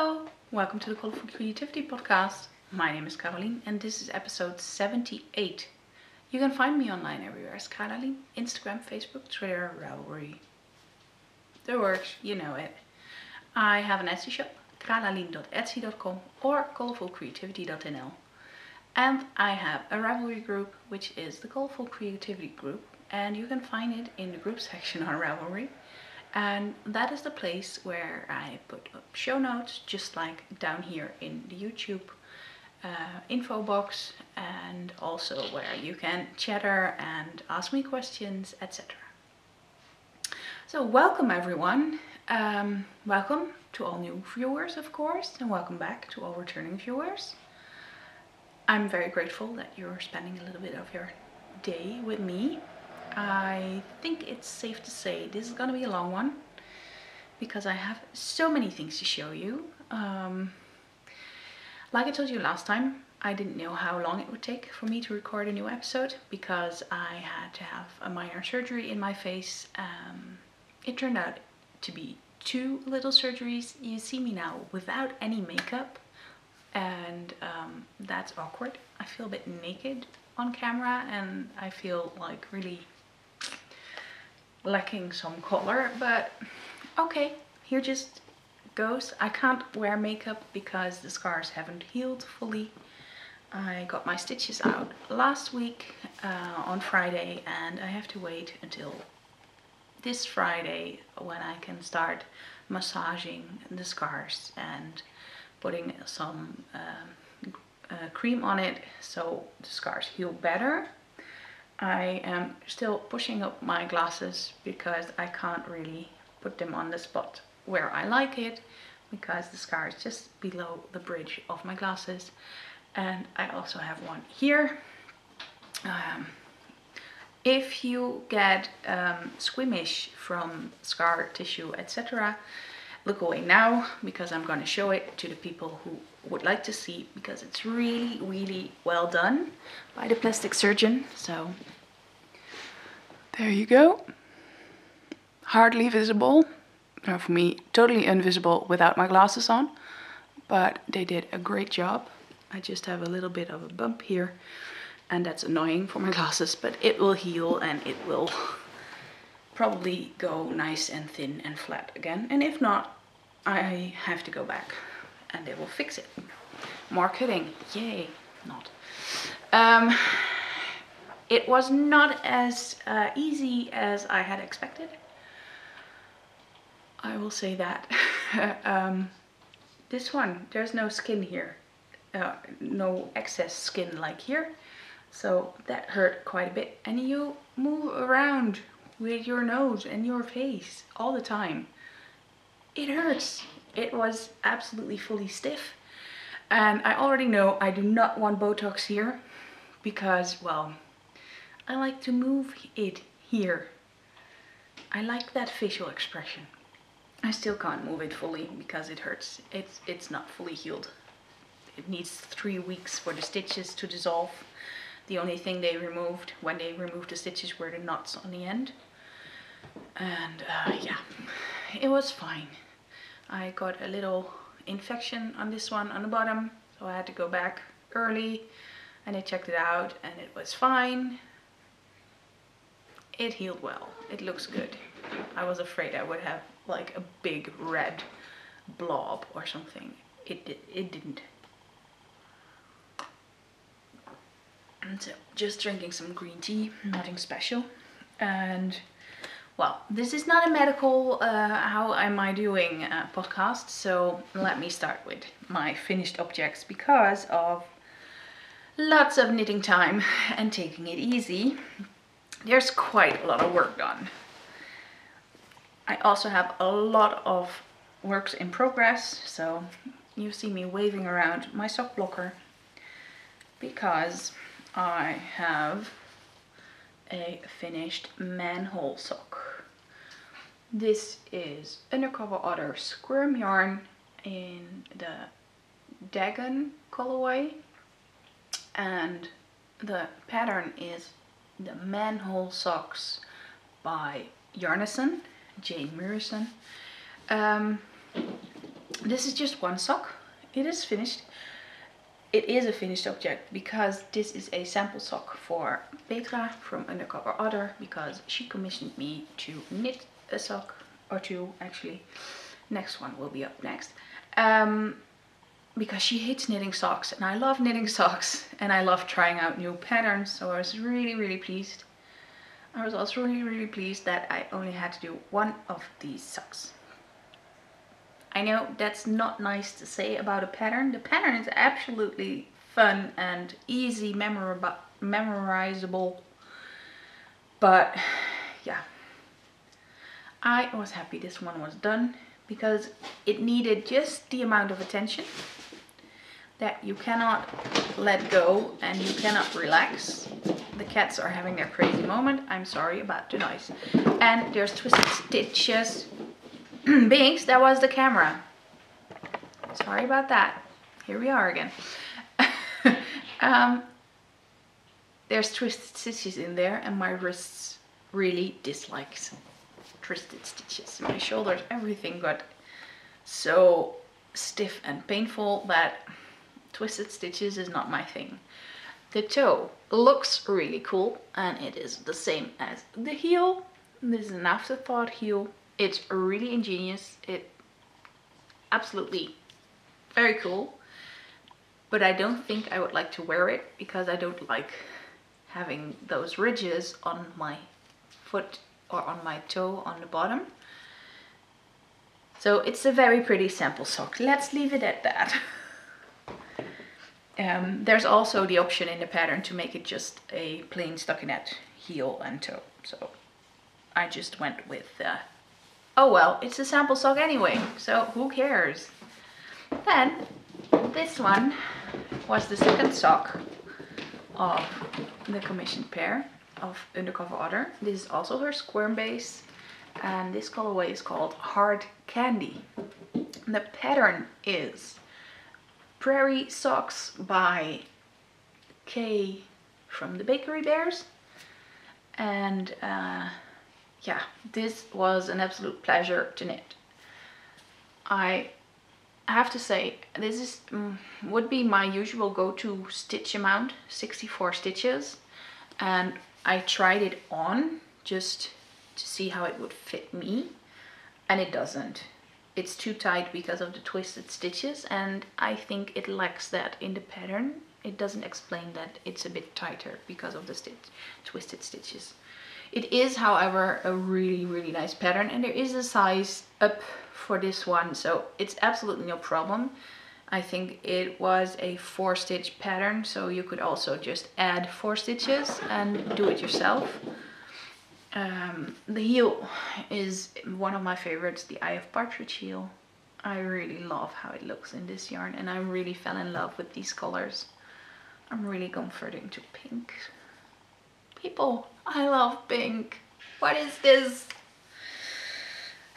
Hello, welcome to the Colourful Creativity podcast. My name is Carolien and this is episode 78. You can find me online everywhere as Carolien, Instagram, Facebook, Twitter, Ravelry. The works, you know it. I have an Etsy shop, carolien.etsy.com or colourfulcreativity.nl. And I have a Ravelry group, which is the Colourful Creativity group, and you can find it in the group section on Ravelry. And that is the place where I put up show notes, just like down here in the YouTube info box, and also where you can chatter and ask me questions, etc. So welcome everyone. Welcome to all new viewers, of course, and welcome back to all returning viewers. I'm very grateful that you're spending a little bit of your day with me. I think it's safe to say this is gonna be a long one because I have so many things to show you. Like I told you last time, I didn't know how long it would take for me to record a new episode because I had to have a minor surgery in my face. It turned out to be 2 little surgeries. You see me now without any makeup, and that's awkward. I feel a bit naked on camera and I feel like really lacking some color, but okay, here just goes. I can't wear makeup because the scars haven't healed fully. I got my stitches out last week on Friday, and I have to wait until this Friday when I can start massaging the scars and putting some cream on it so the scars heal better. I am still pushing up my glasses because I can't really put them on the spot where I like it because the scar is just below the bridge of my glasses. And I also have one here. If you get squeamish from scar tissue, etc., look away now because I'm going to show it to the people who would like to see, because it's really well done by the plastic surgeon. So there you go. Hardly visible. Or for me, totally invisible without my glasses on, but they did a great job. I just have a little bit of a bump here and that's annoying for my glasses, but it will heal and it will probably go nice and thin and flat again. And if not, I have to go back and they will fix it. More cutting, yay, not. It was not as easy as I had expected. I will say that. This one, there's no skin here. No excess skin like here. So that hurt quite a bit. And you move around with your nose and your face all the time. It hurts. It was absolutely fully stiff. And I already know I do not want Botox here because, well, I like to move it here. I like that facial expression. I still can't move it fully because it hurts. It's not fully healed. It needs 3 weeks for the stitches to dissolve. The only thing they removed when they removed the stitches were the knots on the end. And yeah, it was fine. I got a little infection on this one on the bottom, so I had to go back early and they checked it out and it was fine. It healed well. It looks good. I was afraid I would have like a big red blob or something. It didn't. And so just drinking some green tea, nothing special. And well, this is not a medical how am I doing podcast, so let me start with my finished objects because of lots of knitting time and taking it easy. There's quite a lot of work done. I also have a lot of works in progress, so you see me waving around my sock blocker because I have a finished manhole sock. This is Undercover Otter squirm yarn in the Dagon colorway, and the pattern is the manhole socks by Yarnison, Jane Murison. This is just one sock. It is finished. It is a finished object because this is a sample sock for Petra from Undercover Otter, because she commissioned me to knit a sock, or two actually. Next one will be up next. Because she hates knitting socks and I love knitting socks and I love trying out new patterns, so I was really pleased. I was also really pleased that I only had to do one of these socks. I know that's not nice to say about a pattern. The pattern is absolutely fun and easy, memorizable. But yeah, I was happy this one was done because it needed just the amount of attention that you cannot let go and you cannot relax. The cats are having their crazy moment. I'm sorry about the noise. And there's twisted stitches. Binks, that was the camera. Sorry about that. Here we are again. There's twisted stitches in there and my wrists really dislikes twisted stitches. My shoulders, everything got so stiff and painful that twisted stitches is not my thing. The toe looks really cool and it is the same as the heel. This is an afterthought heel. It's really ingenious. It absolutely very cool. But I don't think I would like to wear it because I don't like having those ridges on my foot or on my toe on the bottom. So it's a very pretty sample sock. Let's leave it at that. There's also the option in the pattern to make it just a plain stockinette heel and toe. So I just went with, oh well, it's a sample sock anyway, so who cares? Then this one was the second sock of the commissioned pair of Undercover Otter. This is also her squirm base and this colorway is called Hard Candy. The pattern is Prairie Socks by Kay from the Bakery Bears. And yeah, this was an absolute pleasure to knit. I have to say, this is would be my usual go-to stitch amount, 64 stitches. And I tried it on just to see how it would fit me. And it doesn't. It's too tight because of the twisted stitches, and I think it lacks that in the pattern. It doesn't explain that it's a bit tighter because of the twisted stitches. It is, however, a really nice pattern, and there is a size up for this one, so it's absolutely no problem. I think it was a 4-stitch pattern, so you could also just add 4 stitches and do it yourself. The heel is one of my favorites, the Eye of Partridge heel. I really love how it looks in this yarn and I really fell in love with these colors. I'm really converting to pink. People, I love pink. What is this?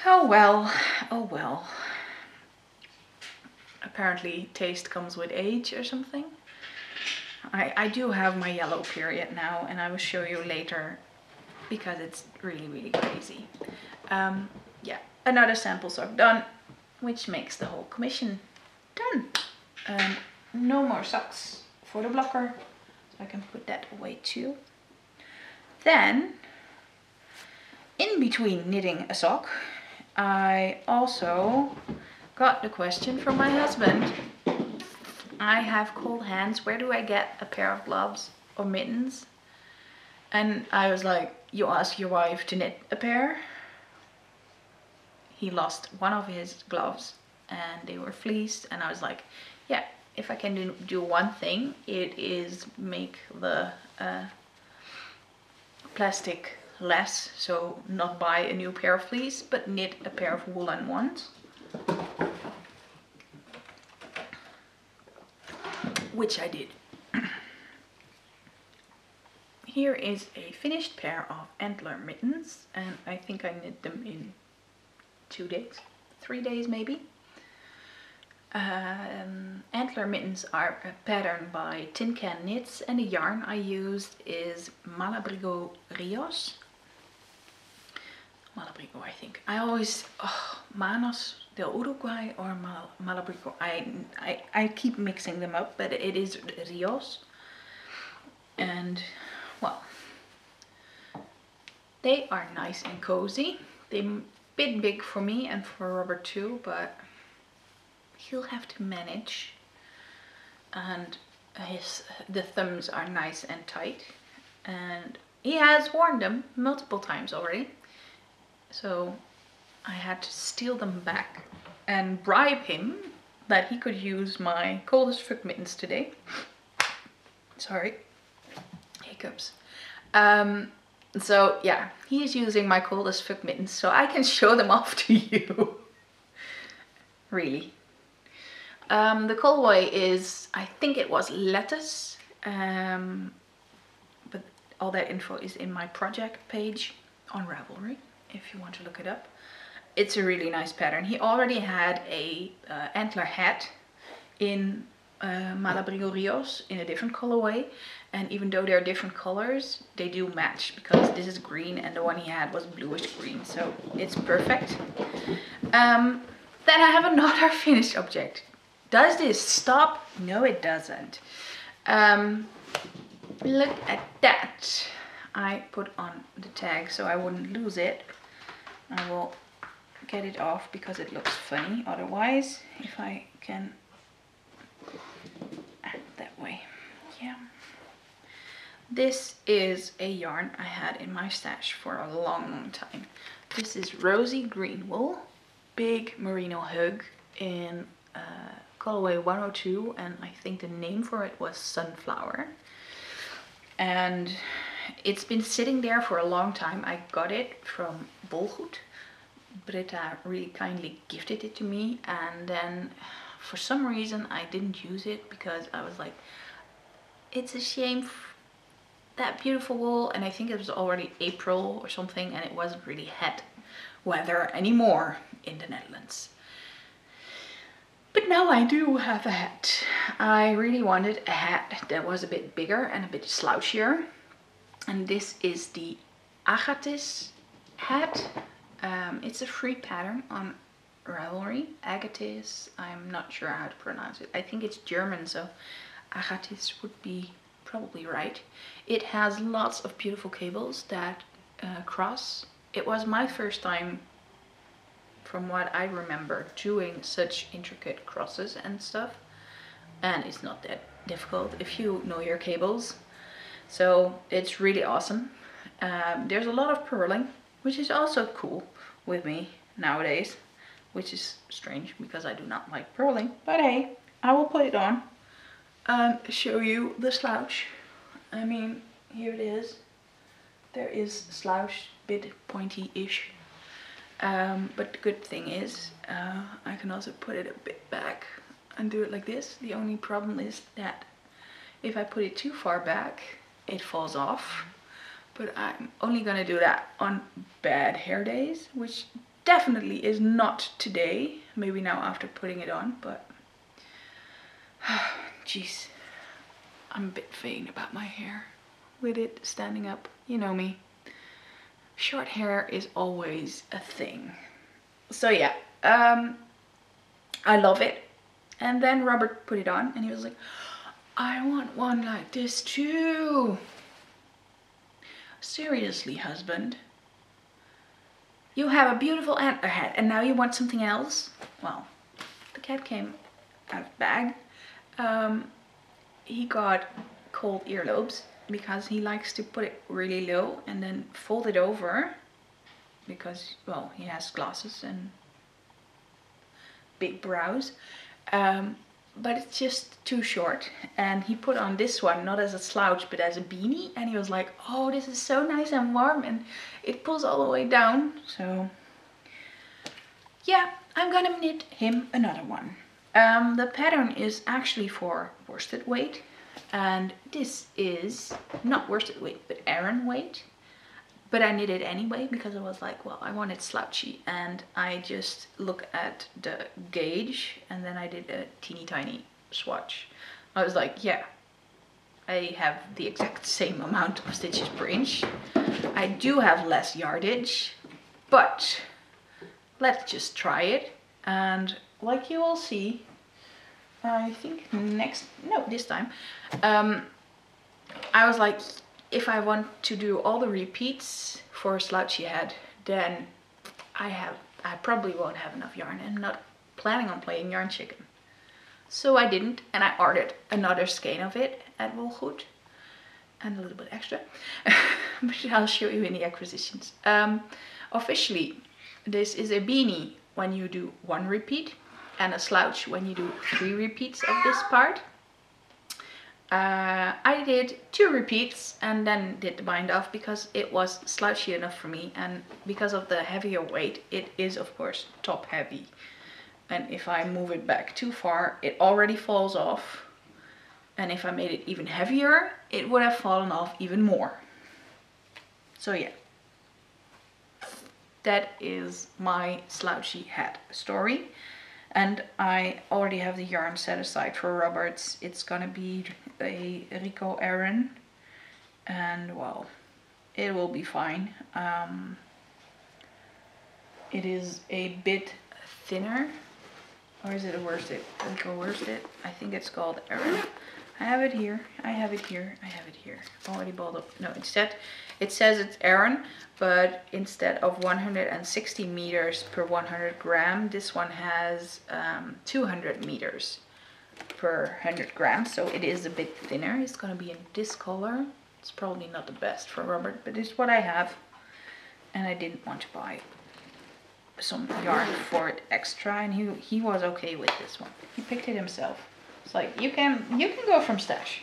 Oh well, oh well. Apparently taste comes with age or something. I do have my yellow period now and I will show you later because it's really crazy. Yeah, another sample sock done, which makes the whole commission done. No more socks for the blocker, so I can put that away too. Then, in between knitting a sock, I also got the question from my husband. I have cold hands, where do I get a pair of gloves or mittens? And I was like, you ask your wife to knit a pair? He lost one of his gloves and they were fleeced, and I was like, yeah, if I can do one thing, it is make the plastic less, so not buy a new pair of fleece, but knit a pair of woolen ones. Which I did. Here is a finished pair of antler mittens, and I think I knit them in 2 days, 3 days maybe. Antler mittens are a pattern by Tin Can Knits, and the yarn I used is Malabrigo Rios. Malabrigo, I think. I always, Manos Del Uruguay or Malabrigo. I keep mixing them up, but it is Rios. And well, they are nice and cozy. They're a bit big for me and for Robert too, but he'll have to manage. And the thumbs are nice and tight, and he has worn them multiple times already. So I had to steal them back and bribe him that he could use my cold as fuck mittens today. Sorry, hiccups. So yeah, he is using my cold as fuck mittens so I can show them off to you. Really. The colorway is, I think it was lettuce, but all that info is in my project page on Ravelry if you want to look it up. It's a really nice pattern. He already had a antler hat in Malabrigo Rios in a different colorway, and even though they're different colors, they do match because this is green and the one he had was bluish green, so it's perfect. Then I have another finished object. Does this stop? No, it doesn't. Look at that. I put on the tag so I wouldn't lose it. I will get it off because it looks funny otherwise. If I can, that way. Yeah. This is a yarn I had in my stash for a long time. This is rosy green wool, big merino hug in colorway 102, and I think the name for it was Sunflower. And it's been sitting there for a long time. I got it from Bolgoed. Britta really kindly gifted it to me, and then for some reason I didn't use it because I was like, it's a shame, that beautiful wool. And I think it was already April or something, and it wasn't really hat weather anymore in the Netherlands. But now I do have a hat. I really wanted a hat that was a bit bigger and a bit slouchier. And this is the Agatis hat. It's a free pattern on Ravelry. Agatis, I'm not sure how to pronounce it. I think it's German, so Agatis would be probably right. It has lots of beautiful cables that cross. It was my first time, from what I remember, doing such intricate crosses and stuff, and it's not that difficult if you know your cables, so it's really awesome. There's a lot of purling, which is also cool with me nowadays, which is strange because I do not like purling, but hey, I will put it on and show you the slouch. I mean, here it is. There is slouch, bit pointy-ish. But the good thing is I can also put it a bit back and do it like this. The only problem is that if I put it too far back, it falls off. But I'm only gonna do that on bad hair days, which definitely is not today. Maybe now after putting it on, but jeez, I'm a bit vain about my hair with it standing up. You know me. Short hair is always a thing. So yeah, I love it. And then Robert put it on and he was like, I want one like this too. Seriously, husband? You have a beautiful antler hat and now you want something else? Well, the cat came out of the bag. He got cold earlobes because he likes to put it really low and then fold it over because, well, he has glasses and big brows. But it's just too short, and he put on this one not as a slouch but as a beanie, and he was like, oh, this is so nice and warm, and it pulls all the way down. So yeah, I'm gonna knit him another one. The pattern is actually for worsted weight, and this is not worsted weight but Aran weight, but I knit it anyway because I was like, well, I want it slouchy, and I just look at the gauge and then I did a teeny tiny swatch. I was like, yeah, I have the exact same amount of stitches per inch. I do have less yardage, but let's just try it. And like you will see, I think this time, I was like, if I want to do all the repeats for a slouchy head, then I probably won't have enough yarn. I'm not planning on playing yarn chicken. So I didn't, and I ordered another skein of it at Wolgoed. And a little bit extra. But I'll show you in the acquisitions. Officially, this is a beanie when you do 1 repeat, and a slouch when you do 3 repeats of this part. I did 2 repeats and then did the bind off because it was slouchy enough for me, and because of the heavier weight, it is of course top heavy. And if I move it back too far, it already falls off. And if I made it even heavier, it would have fallen off even more. So yeah, that is my slouchy head story. And I already have the yarn set aside for Roberts. It's gonna be a Rico Aran. And well, it will be fine. It is a bit thinner. Or is it a worsted? Rico worsted? I think it's called Aran. I have it here, I have it here, I have it here. Already balled up. No, instead it says it's Aran, but instead of 160 meters per 100 gram, this one has 200 meters per 100 grams. So it is a bit thinner. It's gonna be in this color. It's probably not the best for Robert, but it's what I have. And I didn't want to buy some yarn for it extra, and he was okay with this one. He picked it himself. It's like, you can go from stash,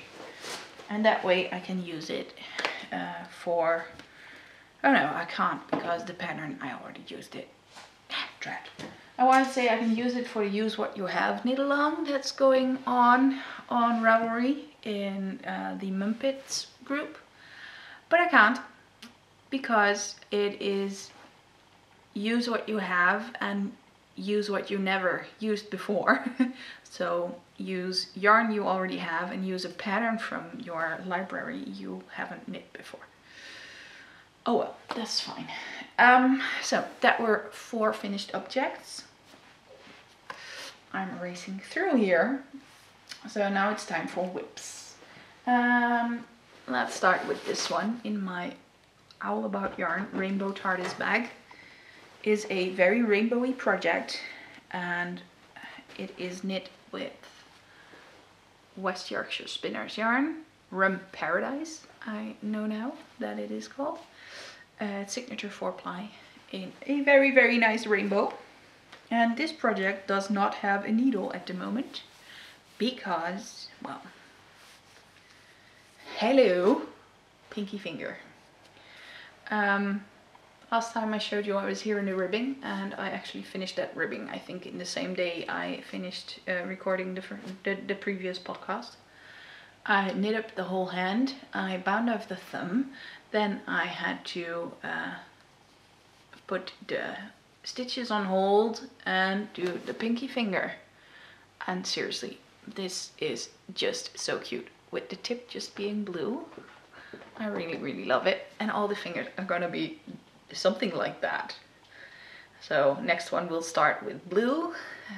and that way I can use it for, oh no, I can't because the pattern, I already used it. Drat. I want to say I can use it for the use what you have knit along that's going on Ravelry in the Mumpets group, but I can't because it is use what you have and use what you never used before. So use yarn you already have and use a pattern from your library you haven't knit before. Oh well, that's fine. So that were 4 finished objects. I'm racing through here. So now it's time for whips. Let's start with this one in my All About Yarn Rainbow TARDIS bag. Is a very rainbowy project, and it is knit with West Yorkshire Spinners yarn, Rum Paradise, I know now that it is called. Signature 4-ply in a very, very nice rainbow. And this project does not have a needle at the moment because, well, hello, pinky finger. Last time I showed you I was here in the ribbing, and I actually finished that ribbing, I think in the same day I finished recording the previous podcast. I knit up the whole hand, I bound off the thumb, then I had to put the stitches on hold and do the pinky finger. And seriously, this is just so cute with the tip just being blue. I really, really love it, and all the fingers are gonna be something like that. So next one we'll start with blue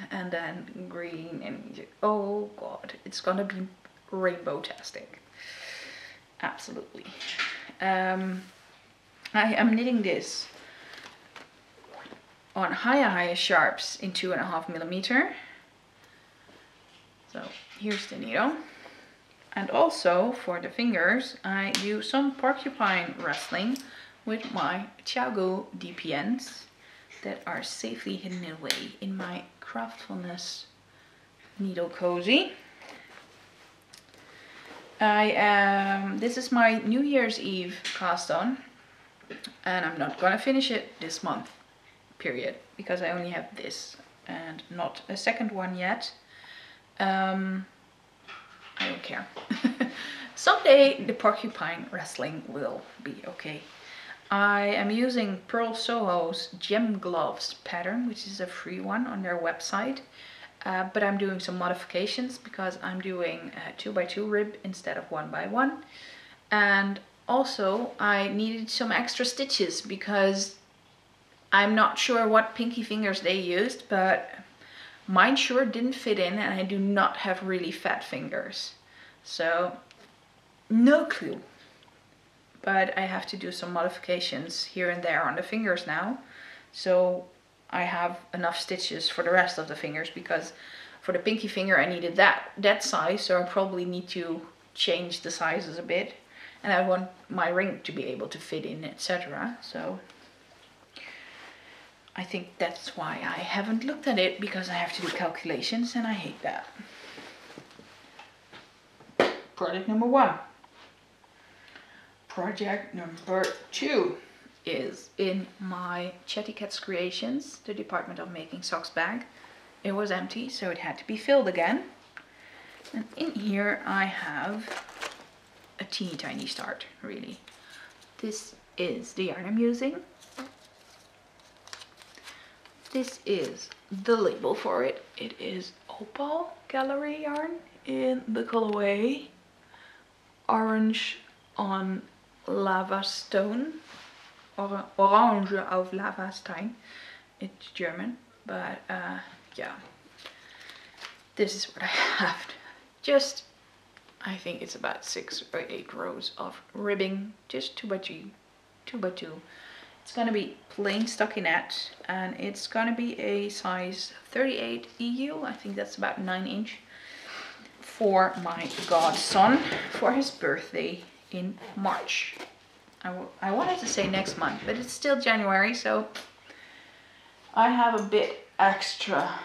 and then green, and oh god, it's gonna be rainbow-tastic. Absolutely. I am knitting this on higher sharps in 2.5 millimeter. So here's the needle. And also for the fingers I do some porcupine wrestling with my Thiago DPNs that are safely hidden away in my Craftfulness needle cozy. This is my New Year's Eve cast on, and I'm not gonna finish it this month, period, because I only have this and not a second one yet. I don't care. Someday the porcupine wrestling will be okay. I am using Pearl Soho's Gem Gloves pattern, which is a free one on their website. But I'm doing some modifications because I'm doing a 2x2 rib instead of 1x1. And also I needed some extra stitches because I'm not sure what pinky fingers they used, but Mine sure didn't fit in, and I do not have really fat fingers. So no clue. But I have to do some modifications here and there on the fingers now. So I have enough stitches for the rest of the fingers, because for the pinky finger I needed that size, so I probably need to change the sizes a bit. And I want my ring to be able to fit in, etc. So I think that's why I haven't looked at it, because I have to do calculations and I hate that. Project number 1. Project number 2 is in my Chatty Cats Creations, the department of making socks bag. It was empty, so it had to be filled again. And in here I have a teeny tiny start, really. This is the yarn I'm using. This is the label for it. It is Opal Gallery yarn in the colorway Orange on Lava Stone. Or Orange auf Lavastein. It's German, but yeah. This is what I have. Just, I think it's about 6 or 8 rows of ribbing, just 2x2, 2x2. It's gonna be plain stockinette, and it's gonna be a size 38 EU. I think that's about 9 inch, for my godson for his birthday in March. I wanted to say next month, but it's still January, so I have a bit extra.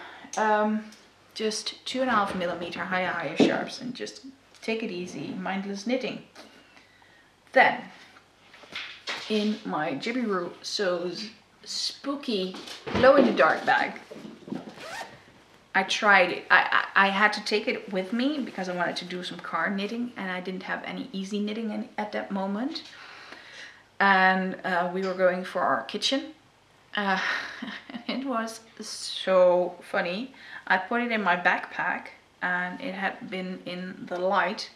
Just 2.5mm higher sharps, and just take it easy, mindless knitting. Then, in my Jibberoo Sews spooky glow-in-the-dark bag, I tried it. I had to take it with me because I wanted to do some car knitting, and I didn't have any easy knitting at that moment. And we were going for our kitchen. It was so funny. I put it in my backpack, and it had been in the light.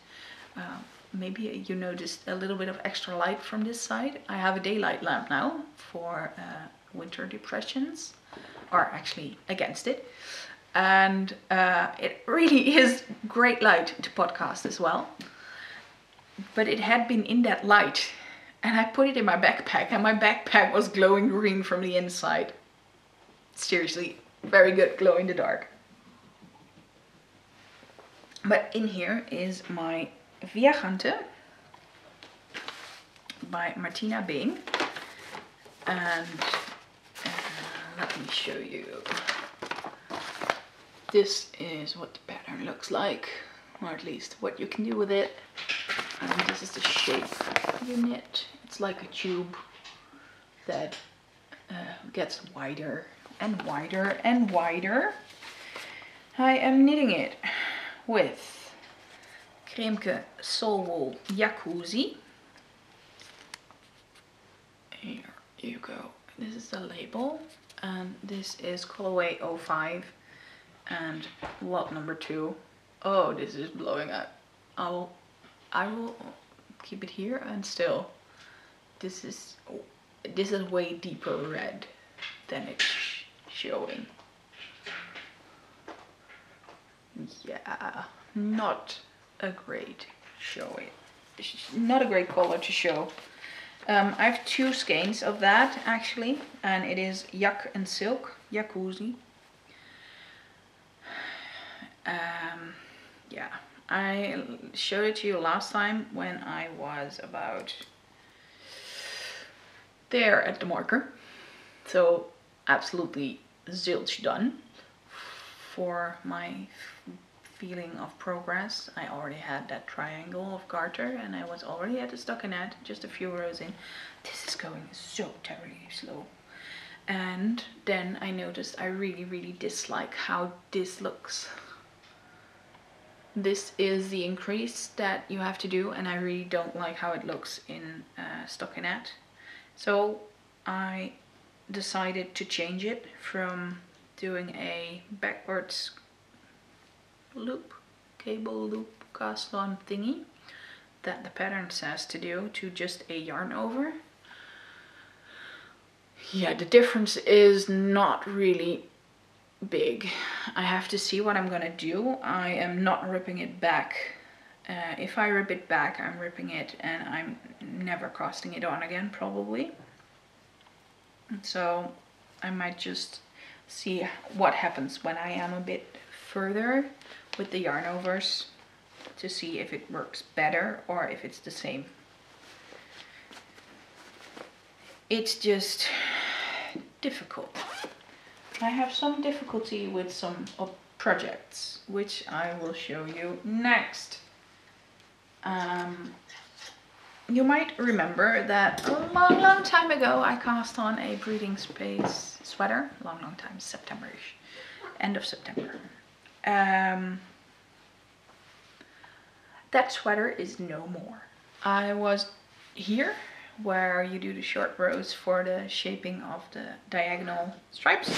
Maybe you noticed a little bit of extra light from this side. I have a daylight lamp now for winter depressions, or actually against it. And it really is great light to podcast as well. But it had been in that light, and I put it in my backpack, and my backpack was glowing green from the inside. Seriously, very good glow in the dark. But in here is my Viajante by Martina Bing, and let me show you. This is what the pattern looks like, or at least what you can do with it. And this is the shape you knit. It's like a tube that gets wider and wider and wider. I am knitting it with Kremke Soul Wool Jacuzzi. Here you go. This is the label, and this is colorway 05 and lot number 2. Oh, this is blowing up. I will keep it here, and still, this is way deeper red than it's showing. Yeah, not a great showing. Not a great color to show. I have 2 skeins of that actually, and it is Yak and Silk, Jacuzzi. Yeah, I showed it to you last time when I was about there at the marker. So absolutely zilch done. For my feeling of progress, I already had that triangle of garter, and I was already at the stockinette, just a few rows in. This is going so terribly slow. And then I noticed I really dislike how this looks. This is the increase that you have to do, and I really don't like how it looks in stockinette. So I decided to change it from doing a backwards loop, cable loop cast on thingy that the pattern says to do, to just a yarn over. Yeah, the difference is not really big. I have to see what I'm gonna do. I am not ripping it back. If I rip it back, I'm ripping it and I'm never casting it on again, probably. So I might just see what happens when I am a bit further with the yarn overs to see if it works better or if it's the same. It's just difficult. I have some difficulty with some projects, which I will show you next. You might remember that a long time ago I cast on a breathing space sweater. Long time, September-ish, end of September. That sweater is no more. I was here where you do the short rows for the shaping of the diagonal stripes,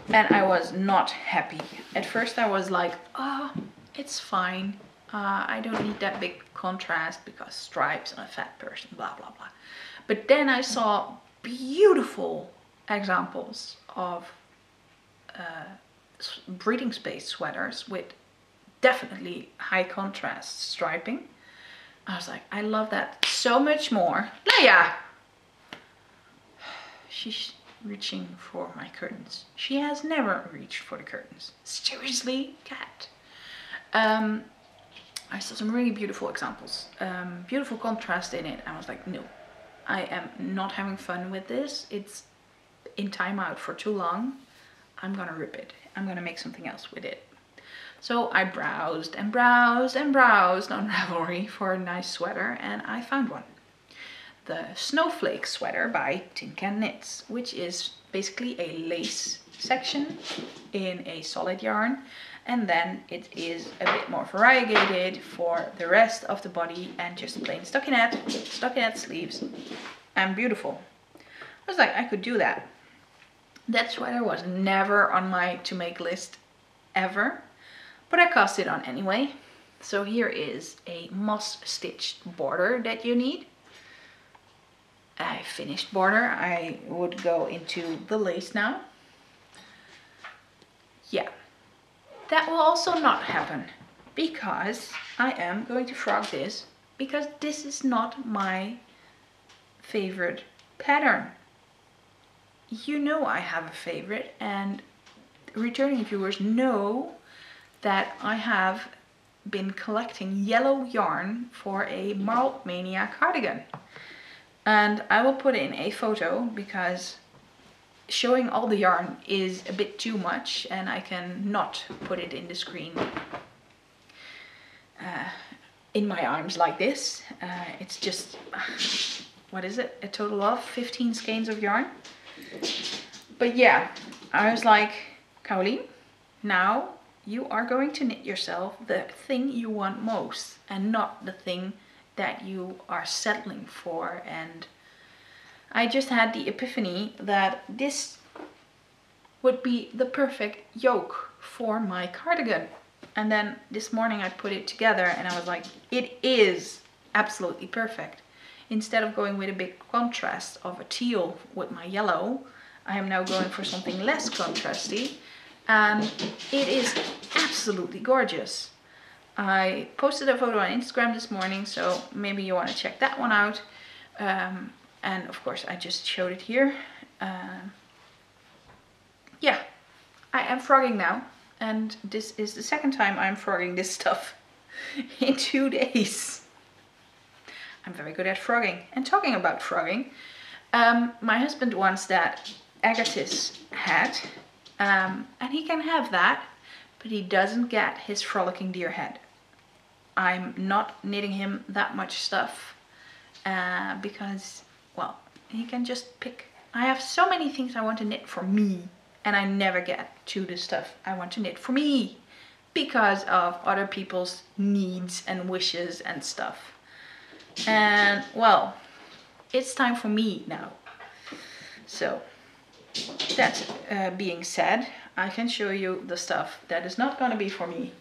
and I was not happy. At first I was like, oh, it's fine. I don't need that big contrast because stripes on a fat person, blah blah blah. But then I saw beautiful examples of breathing space sweaters with definitely high contrast striping. I was like, I love that so much more. Leia! She's reaching for my curtains. She has never reached for the curtains. Seriously, cat. I saw some really beautiful examples. Beautiful contrast in it. I was like, no, I am not having fun with this. It's in timeout for too long. I'm gonna rip it. I'm gonna make something else with it. So I browsed and browsed and browsed on Ravelry for a nice sweater, and I found one. The Snowflake sweater by Tin Can Knits, which is basically a lace section in a solid yarn, and then it is a bit more variegated for the rest of the body and just plain stockinette sleeves, and beautiful. I was like, I could do that. That sweater was never on my to make list ever. But I cast it on anyway. So here is a moss stitched border that you need. A finished border. I would go into the lace now. Yeah, that will also not happen because I am going to frog this, because this is not my favorite pattern. You know I have a favorite, and returning viewers know that I have been collecting yellow yarn for a Marled Mania cardigan. And I will put in a photo because showing all the yarn is a bit too much and I can not put it in the screen in my arms like this. It's just, what is it? A total of 15 skeins of yarn. But yeah, I was like, Carolien, now you are going to knit yourself the thing you want most and not the thing that you are settling for. And I just had the epiphany that this would be the perfect yoke for my cardigan. And then this morning I put it together and I was like, it is absolutely perfect. Instead of going with a big contrast of a teal with my yellow, I am now going for something less contrasty. And it is absolutely gorgeous. I posted a photo on Instagram this morning, so maybe you want to check that one out. And of course I just showed it here. Yeah, I am frogging now, and this is the second time I'm frogging this stuff in 2 days. I'm very good at frogging. And talking about frogging, my husband wants that Agatis hat. And he can have that, but he doesn't get his Frolicking Deer head. I'm not knitting him that much stuff because, well, he can just pick. I have so many things I want to knit for me, and I never get to the stuff I want to knit for me because of other people's needs and wishes and stuff. And, well, it's time for me now. So that being said, I can show you the stuff that is not going to be for me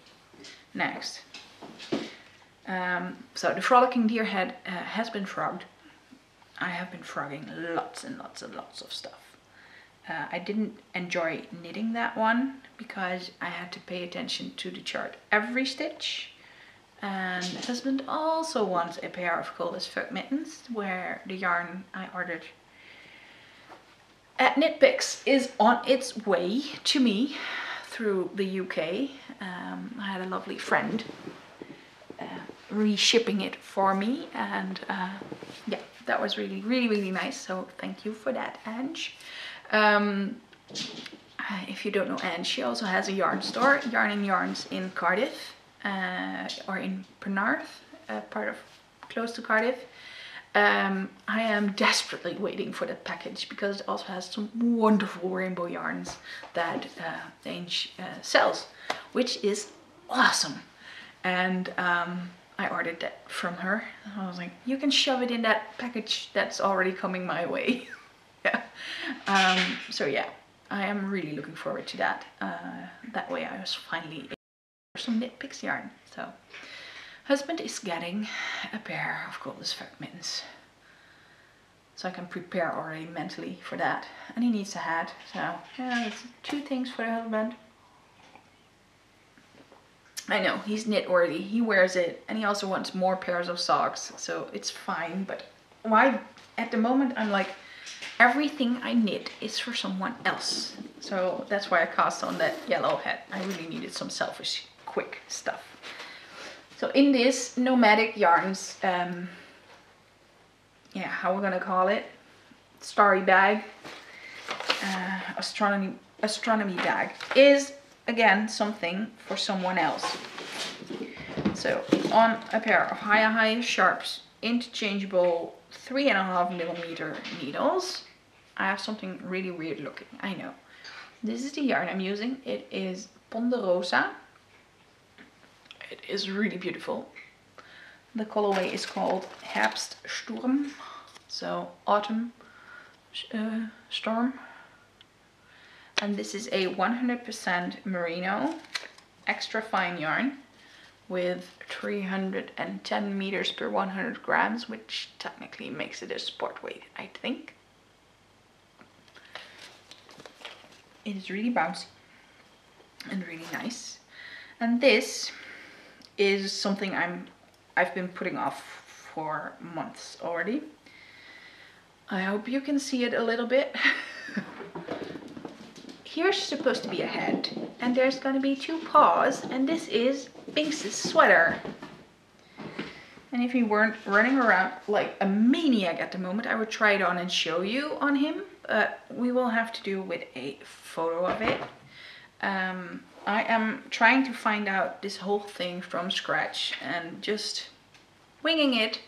next. So the Frolicking Deer head has been frogged. I have been frogging lots and lots and lots of stuff. I didn't enjoy knitting that one because I had to pay attention to the chart every stitch. And my husband also wants a pair of Cold as Fuck mittens, where the yarn I ordered at Knit Picks is on its way to me through the UK. I had a lovely friend reshipping it for me, and yeah, that was really nice, so thank you for that, Ange. If you don't know Ange, she also has a yarn store, Yarn and Yarns, in Cardiff, or in Penarth, part of close to Cardiff. I am desperately waiting for that package because it also has some wonderful rainbow yarns that Ange sells, which is awesome. And I ordered that from her. I was like, you can shove it in that package that's already coming my way. Yeah. So yeah, I am really looking forward to that. That way I was finally able to order some Knit Picks yarn. So husband is getting a pair of Cold as Fuck mittens, so I can prepare already mentally for that. And he needs a hat, so yeah, it's 2 things for the husband. I know, he's knit worthy, he wears it, and he also wants more pairs of socks, so it's fine. But why, at the moment I'm like, everything I knit is for someone else. So that's why I cast on that yellow hat. I really needed some selfish, quick stuff. So in this nomadic yarns, yeah, how we're gonna call it, starry bag, astronomy bag, is again something for someone else. So on a pair of high sharps, interchangeable 3.5mm needles, I have something really weird looking, I know. This is the yarn I'm using. It is Ponderosa. It is really beautiful. The colorway is called Herbststurm, so autumn storm. And this is a 100% merino, extra fine yarn with 310 meters per 100 grams, which technically makes it a sport weight, I think. It is really bouncy and really nice. And this is something I've been putting off for months already. I hope you can see it a little bit. Here's supposed to be a head, and there's gonna be 2 paws, and this is Binks's sweater. And if he weren't running around like a maniac at the moment, I would try it on and show you on him, but we will have to do with a photo of it. I am trying to find out this whole thing from scratch and just winging it.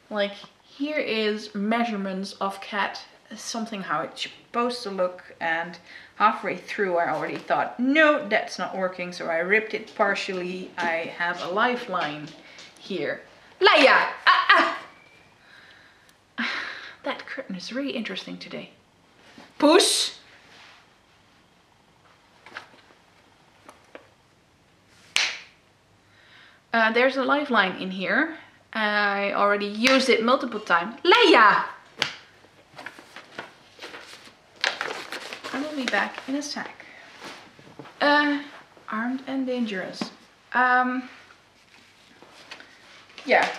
Like, here is measurements of cat, something how it's supposed to look, and halfway through I already thought, no, that's not working, so I ripped it partially. I have a lifeline here. Laia! That curtain is really interesting today. Push! There's a lifeline in here. I already used it multiple times. Laia! I will be back in a sec. Armed and dangerous. Yeah,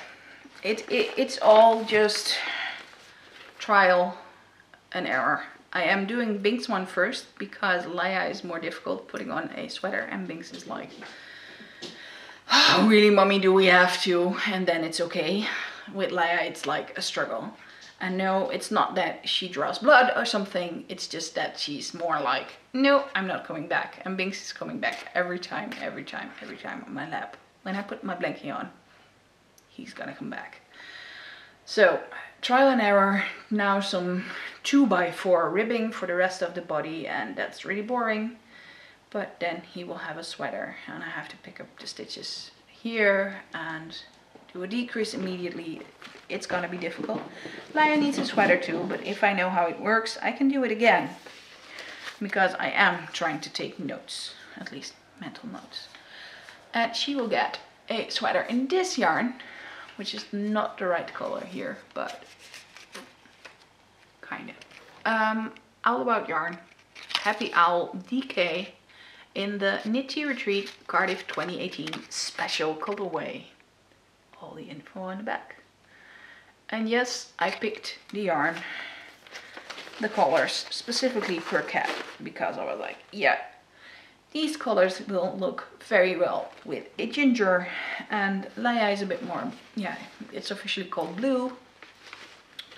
it's all just trial and error. I am doing Binks one first because Laia is more difficult putting on a sweater, and Binks is like, oh, really, mommy, do we have to? And then it's okay. With Laia, it's like a struggle. And no, it's not that she draws blood or something. It's just that she's more like, no, I'm not coming back. And Binks is coming back every time on my lap. When I put my blankie on, he's gonna come back. So, trial and error. Now some 2x4 ribbing for the rest of the body, and that's really boring. But then he will have a sweater, and I have to pick up the stitches here and do a decrease immediately. It's gonna be difficult. Laia needs a sweater too, but if I know how it works, I can do it again. Because I am trying to take notes, at least mental notes. And she will get a sweater in this yarn, which is not the right color here, but kind of. Owl About Yarn Happy Owl DK in the Knit Tea Retreat Cardiff 2018 special colorway. All the info on the back. And yes, I picked the yarn, the colors specifically per cat, because I was like, yeah, these colors will look very well with a ginger, and Laia is a bit more, yeah, it's officially called blue,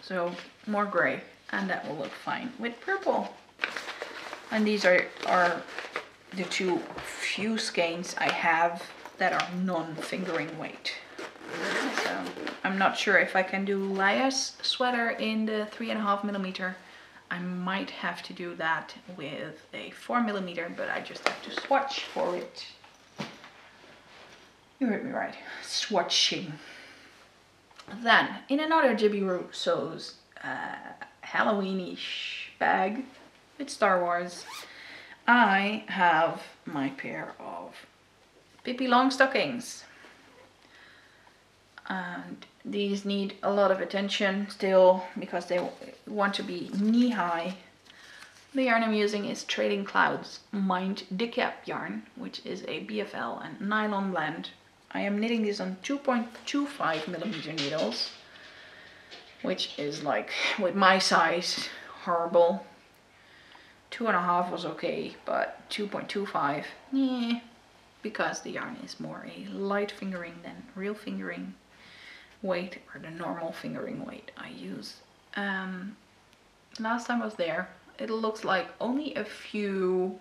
so more gray, and that will look fine with purple. And these are the two few skeins I have that are non-fingering weight. So I'm not sure if I can do Laia's sweater in the 3.5mm. I might have to do that with a 4mm, but I just have to swatch for it. You heard me right, swatching. Then, in another Jibby Rousseau's Halloweenish bag with Star Wars, I have my pair of Pippi Longstockings. And these need a lot of attention still because they want to be knee high. The yarn I'm using is Trading Clouds Mind Decap yarn, which is a BFL and nylon blend. I am knitting this on 2.25mm needles, which is like, with my size, horrible. 2.5 was okay, but 2.25, yeah, because the yarn is more a light fingering than real fingering weight, or the normal fingering weight I use. Last time I was there, it looks like only a few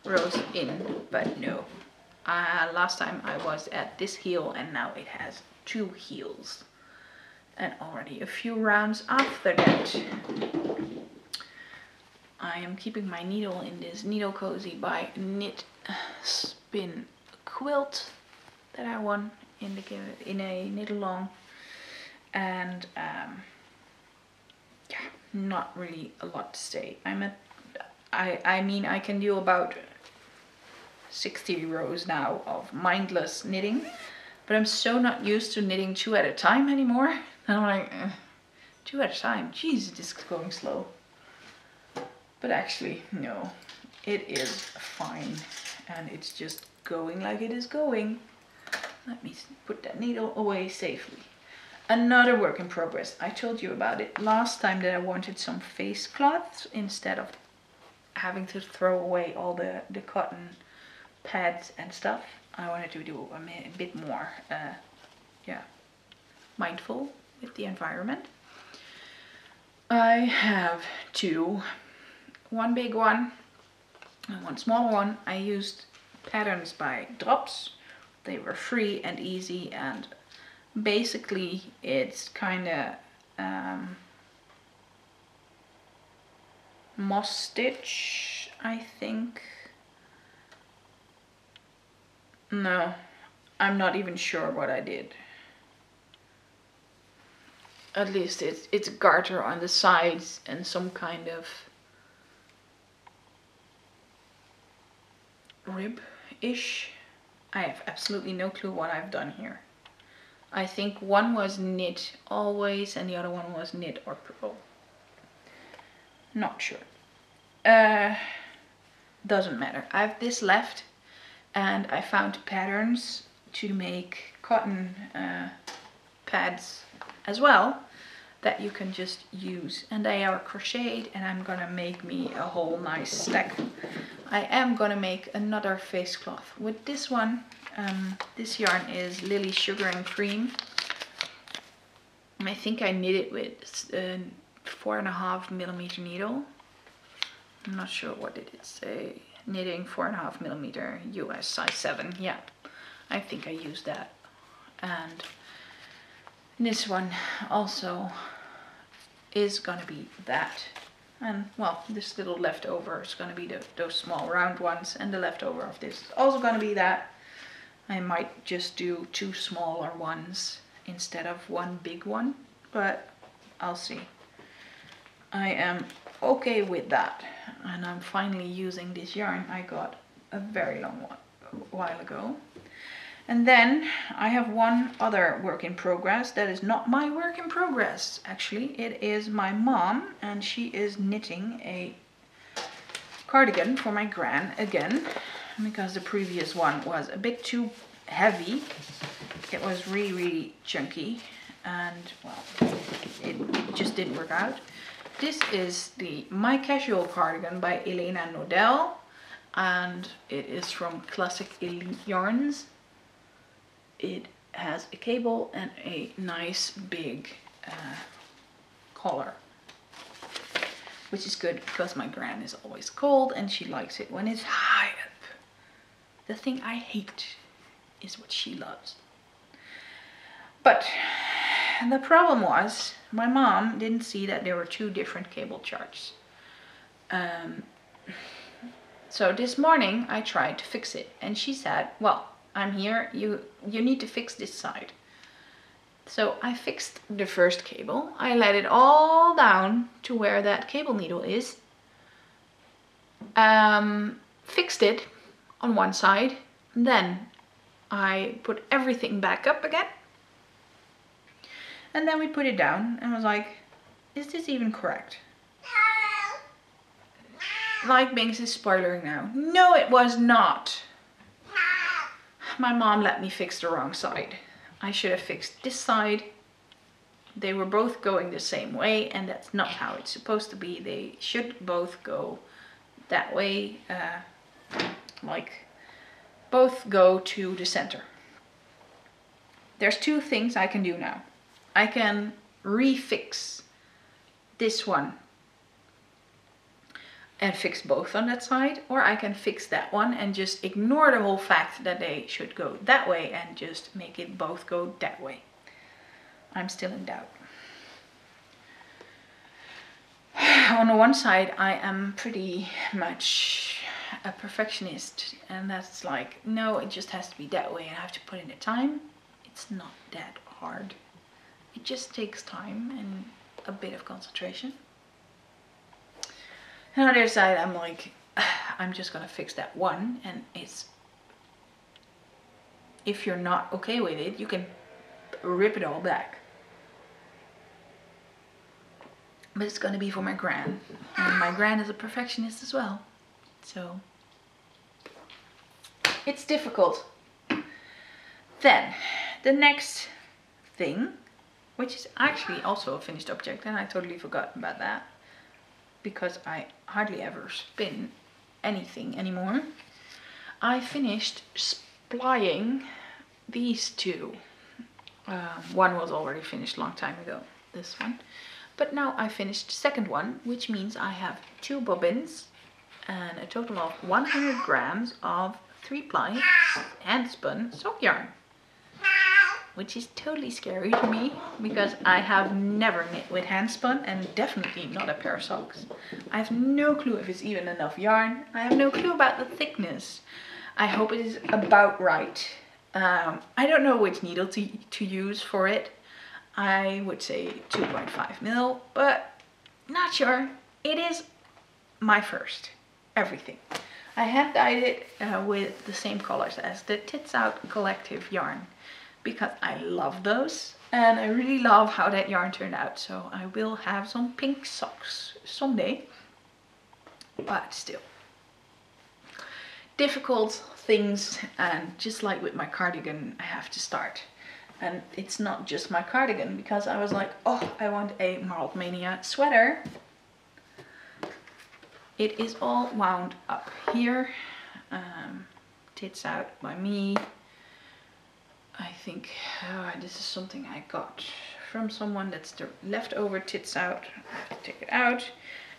rows in, but no. Last time I was at this heel and now it has 2 heels. And already a few rounds after that. I am keeping my needle in this Needle Cozy by Knit Spin quilt that I won in a knit along, and yeah, not really a lot to say. I mean I can do about 60 rows now of mindless knitting, but I'm so not used to knitting 2 at a time anymore. And I'm like, 2 at a time, jeez, this is going slow. But actually, no, it is fine, and it's just going like it is going. Let me put that needle away safely. Another work in progress. I told you about it last time that I wanted some face cloths instead of having to throw away all the cotton pads and stuff. I wanted to do a bit more, yeah, mindful with the environment. I have 2. One big one and one smaller one. I used patterns by Drops. They were free and easy, and basically it's kind of moss stitch, I think. No, I'm not even sure what I did. At least it's garter on the sides and some kind of rib-ish. I have absolutely no clue what I've done here. I think one was knit always and the other one was knit or purl. Not sure. Doesn't matter. I have this left, and I found patterns to make cotton pads as well that you can just use, and they are crocheted, and I'm gonna make me a whole nice stack. I am gonna make another face cloth with this one. This yarn is Lily Sugar and Cream. I think I knit it with 4.5mm needle. I'm not sure what did it say. Knitting 4.5mm US size 7. Yeah, I think I used that. And this one also is gonna be that. And well, this little leftover is gonna be those small round ones, and the leftover of this is also gonna be that. I might just do 2 smaller ones instead of 1 big one, but I'll see. I am okay with that, and I'm finally using this yarn I got a very long while ago. And then I have one other work in progress that is not my work in progress. Actually, it is my mom, and she is knitting a cardigan for my gran again, because the previous one was a bit too heavy. It was really chunky, and well, it just didn't work out. This is the My Casual cardigan by Elena Nodell, and it is from Classic Elite Yarns. It has a cable and a nice big collar, which is good because my gran is always cold and she likes it when it's high up. The thing I hate is what she loves. But the problem was my mom didn't see that there were two different cable charts. So this morning I tried to fix it, and she said, well, I'm here, you need to fix this side. So I fixed the first cable. I let it all down to where that cable needle is. Fixed it on one side. Then I put everything back up again. And then we put it down, and I was like, is this even correct? Like Binks is spoiling now. No, it was not. My mom let me fix the wrong side. I should have fixed this side. They were both going the same way, and that's not how it's supposed to be. They should both go that way, like both go to the center. There's two things I can do now. I can refix this one and fix both on that side, or I can fix that one and just ignore the whole fact that they should go that way and just make it both go that way. I'm still in doubt. On the one side, I am pretty much a perfectionist, and that's like, no, it just has to be that way and I have to put in the time. It's not that hard. It just takes time and a bit of concentration. And on the other side, I'm like, I'm just gonna fix that one, and it's, if you're not okay with it, you can rip it all back. But it's gonna be for my gran, and my gran is a perfectionist as well, so it's difficult. Then the next thing, which is actually also a finished object, and I totally forgot about that because I hardly ever spin anything anymore. I finished splying these two. One was already finished a long time ago, this one. But now I finished the second one, which means I have 2 bobbins and a total of 100 grams of 3-ply hand spun sock yarn. Which is totally scary to me because I have never knit with hand spun, and definitely not a pair of socks. I have no clue if it's even enough yarn. I have no clue about the thickness. I hope it is about right. I don't know which needle to use for it. I would say 2.5 mil, but not sure. It is my first everything. I hand dyed it with the same colors as the Tits Out collective yarn, because I love those and I really love how that yarn turned out. So I will have some pink socks someday, but still. Difficult things, and just like with my cardigan, I have to start. And it's not just my cardigan, because I was like, oh, I want a Marled Mania sweater. It is all wound up here. Tits Out by me. I think this is something I got from someone. That's the leftover Tits Out. I have to take it out.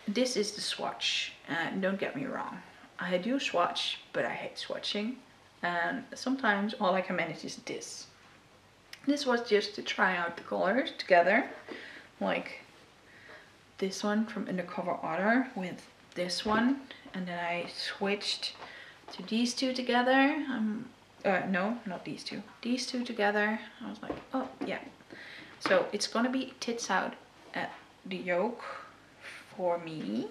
This is the swatch. Don't get me wrong. I do swatch, but I hate swatching. And sometimes all I can manage is this. This was just to try out the colors together. Like this one from Undercover Otter with this one. And then I switched to these two together. No, not these two. These two together. I was like, oh yeah. So it's gonna be Tits Out at the yoke for me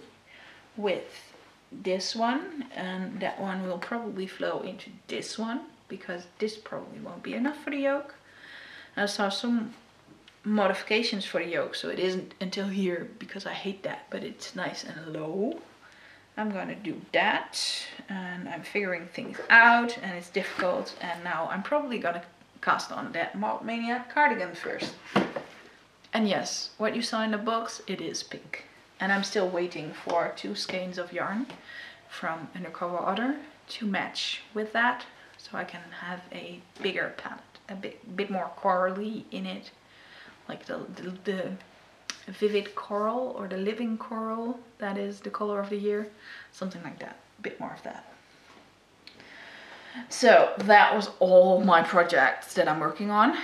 with this one, and that one will probably flow into this one. because this probably won't be enough for the yoke. I saw some modifications for the yoke, so it isn't until here because I hate that, but it's nice and low. I'm gonna do that, and I'm figuring things out, and it's difficult, and now I'm probably gonna cast on that Mold Maniac cardigan first. And yes, what you saw in the box, it is pink. And I'm still waiting for 2 skeins of yarn from Undercover Otter to match with that, so I can have a bigger palette, a bit more corally in it, like the vivid coral or the living coral, that is the color of the year, something like that, a bit more of that. So that was all my projects that I'm working on.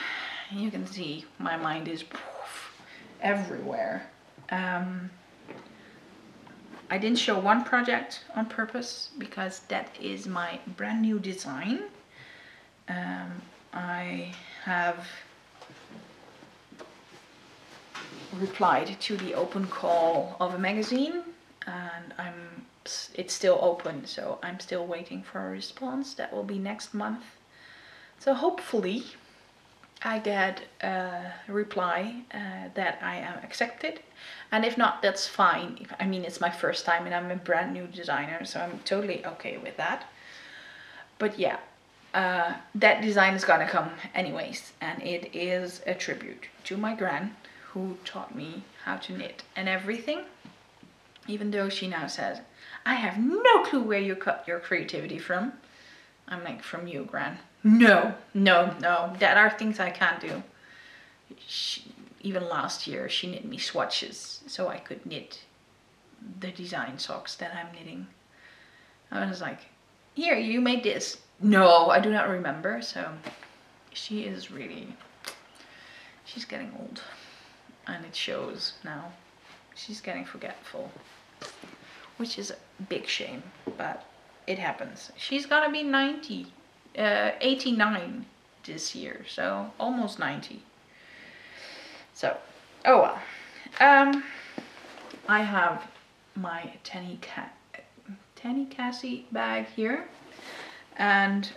You can see my mind is everywhere. I didn't show one project on purpose because that is my brand new design. I have replied to the open call of a magazine, and it's still open, so I'm still waiting for a response. That will be next month. So hopefully I get a reply that I am accepted, and if not, that's fine. I mean, it's my first time and I'm a brand new designer, so I'm totally okay with that. But yeah, that design is gonna come anyways, and it is a tribute to my gran, who taught me how to knit and everything, even though she now says, I have no clue where you got your creativity from. I'm like, from you, Gran. No, that are things I can't do. Even last year she knit me swatches so I could knit the design socks that I'm knitting. I was like, here, you made this. No, I do not remember. So she is really, she's getting old. And it shows now. She's getting forgetful, which is a big shame, but it happens. She's gonna be 89 this year, so almost 90. So, oh well. I have my Tanny Cassie bag here, and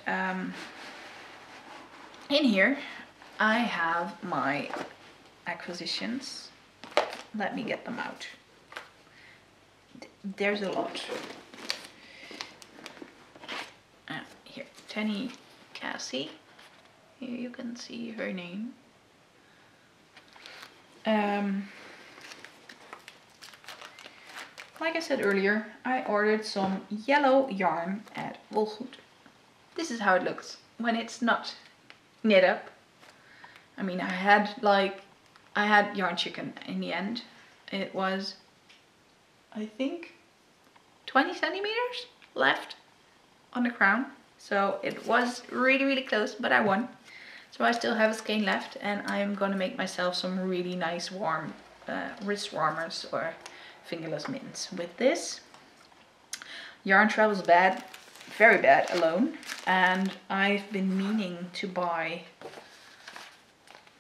in here I have my acquisitions. Let me get them out. There's a lot. Here, Tanny Cassie. Here you can see her name. Like I said earlier, I ordered some yellow yarn at Wolgoed. This is how it looks when it's not knit up. I mean, I had yarn chicken in the end. It was, I think, 20 centimeters left on the crown. So it was really close, but I won. So I still have a skein left, and I'm gonna make myself some really nice warm wrist warmers or fingerless mitts with this. Yarn travels bad, very bad alone, and I've been meaning to buy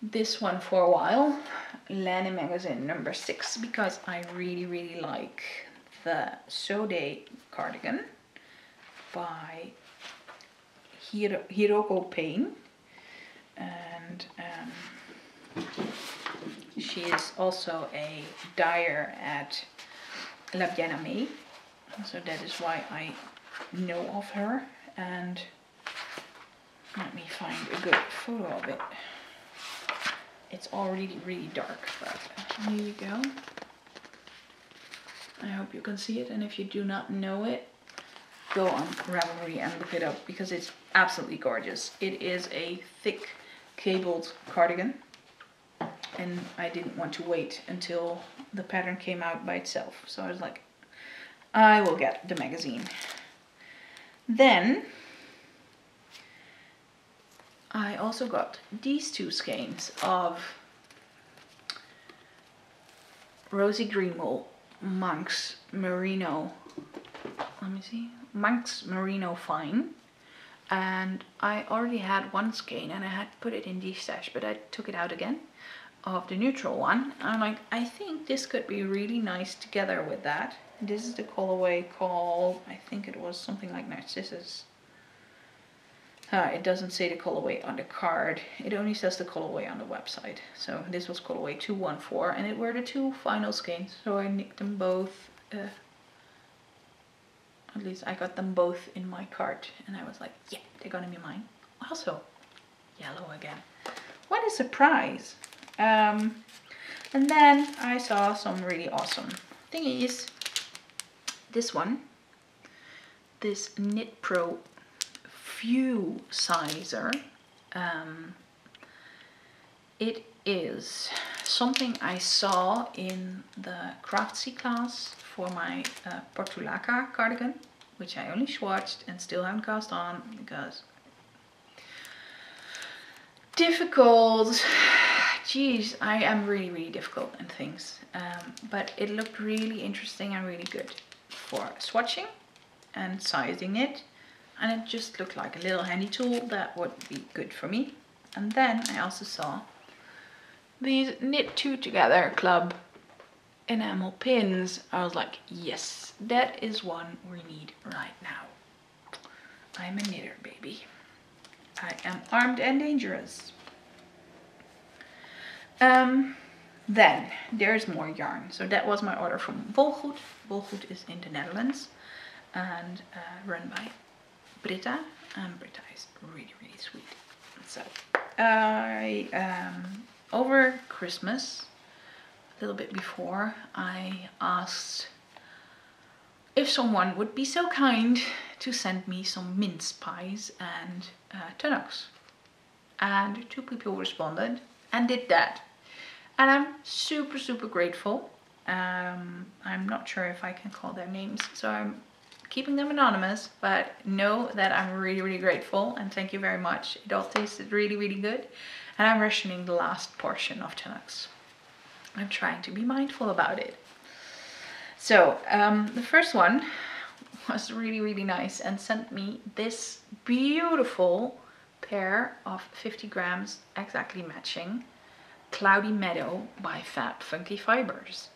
this one for a while, Linen Magazine number 6, because I really like the Sode cardigan by Hiroko Payne, and she is also a dyer at La Bien Aimée, so that is why I know of her. And let me find a good photo of it. It's already really dark, but here you go. I hope you can see it, and if you do not know it, go on Ravelry and look it up, because it's absolutely gorgeous. It is a thick cabled cardigan, and I didn't want to wait until the pattern came out by itself, so I was like, I will get the magazine. Then I also got these 2 skeins of Rosy Greenwool Manx Merino, let me see, Manx Merino Fine. And I already had one skein and I had put it in the stash, but I took it out again, of the neutral one. And I'm like, I think this could be really nice together with that. This is the colorway called, I think it was something like Narcissus. It doesn't say the colorway on the card. It only says the colorway on the website. So this was colorway 214 and it were the two final skeins. So I nicked them both. At least I got them both in my cart. And I was like, yeah, they're gonna be mine. Also, yellow again. What a surprise. And then I saw some really awesome thingies. This one. This Knit Pro View Sizer. It is something I saw in the crafty class for my Portulaca cardigan, which I only swatched and still haven't cast on because difficult. Jeez, I am really difficult in things, but it looked really interesting and really good for swatching and sizing it, and it just looked like a little handy tool that would be good for me. And then I also saw these Knit Two Together Club enamel pins. I was like, yes, that is one we need right now. I'm a knitter, baby. I am armed and dangerous. Then there's more yarn. So that was my order from Volgoed. Volgoed is in the Netherlands and run by Britta. And Britta is really sweet. So I over Christmas, a little bit before, I asked if someone would be so kind to send me some mince pies and tunnocks. And 2 people responded and did that. And I'm super grateful. I'm not sure if I can call their names, so I'm keeping them anonymous, but know that I'm really grateful and thank you very much. It all tasted really good. And I'm rationing the last portion of tunnocks. I'm trying to be mindful about it. So the first one was really nice and sent me this beautiful pair of 50 grams, exactly matching, Cloudy Meadow by Fab Funky Fibers.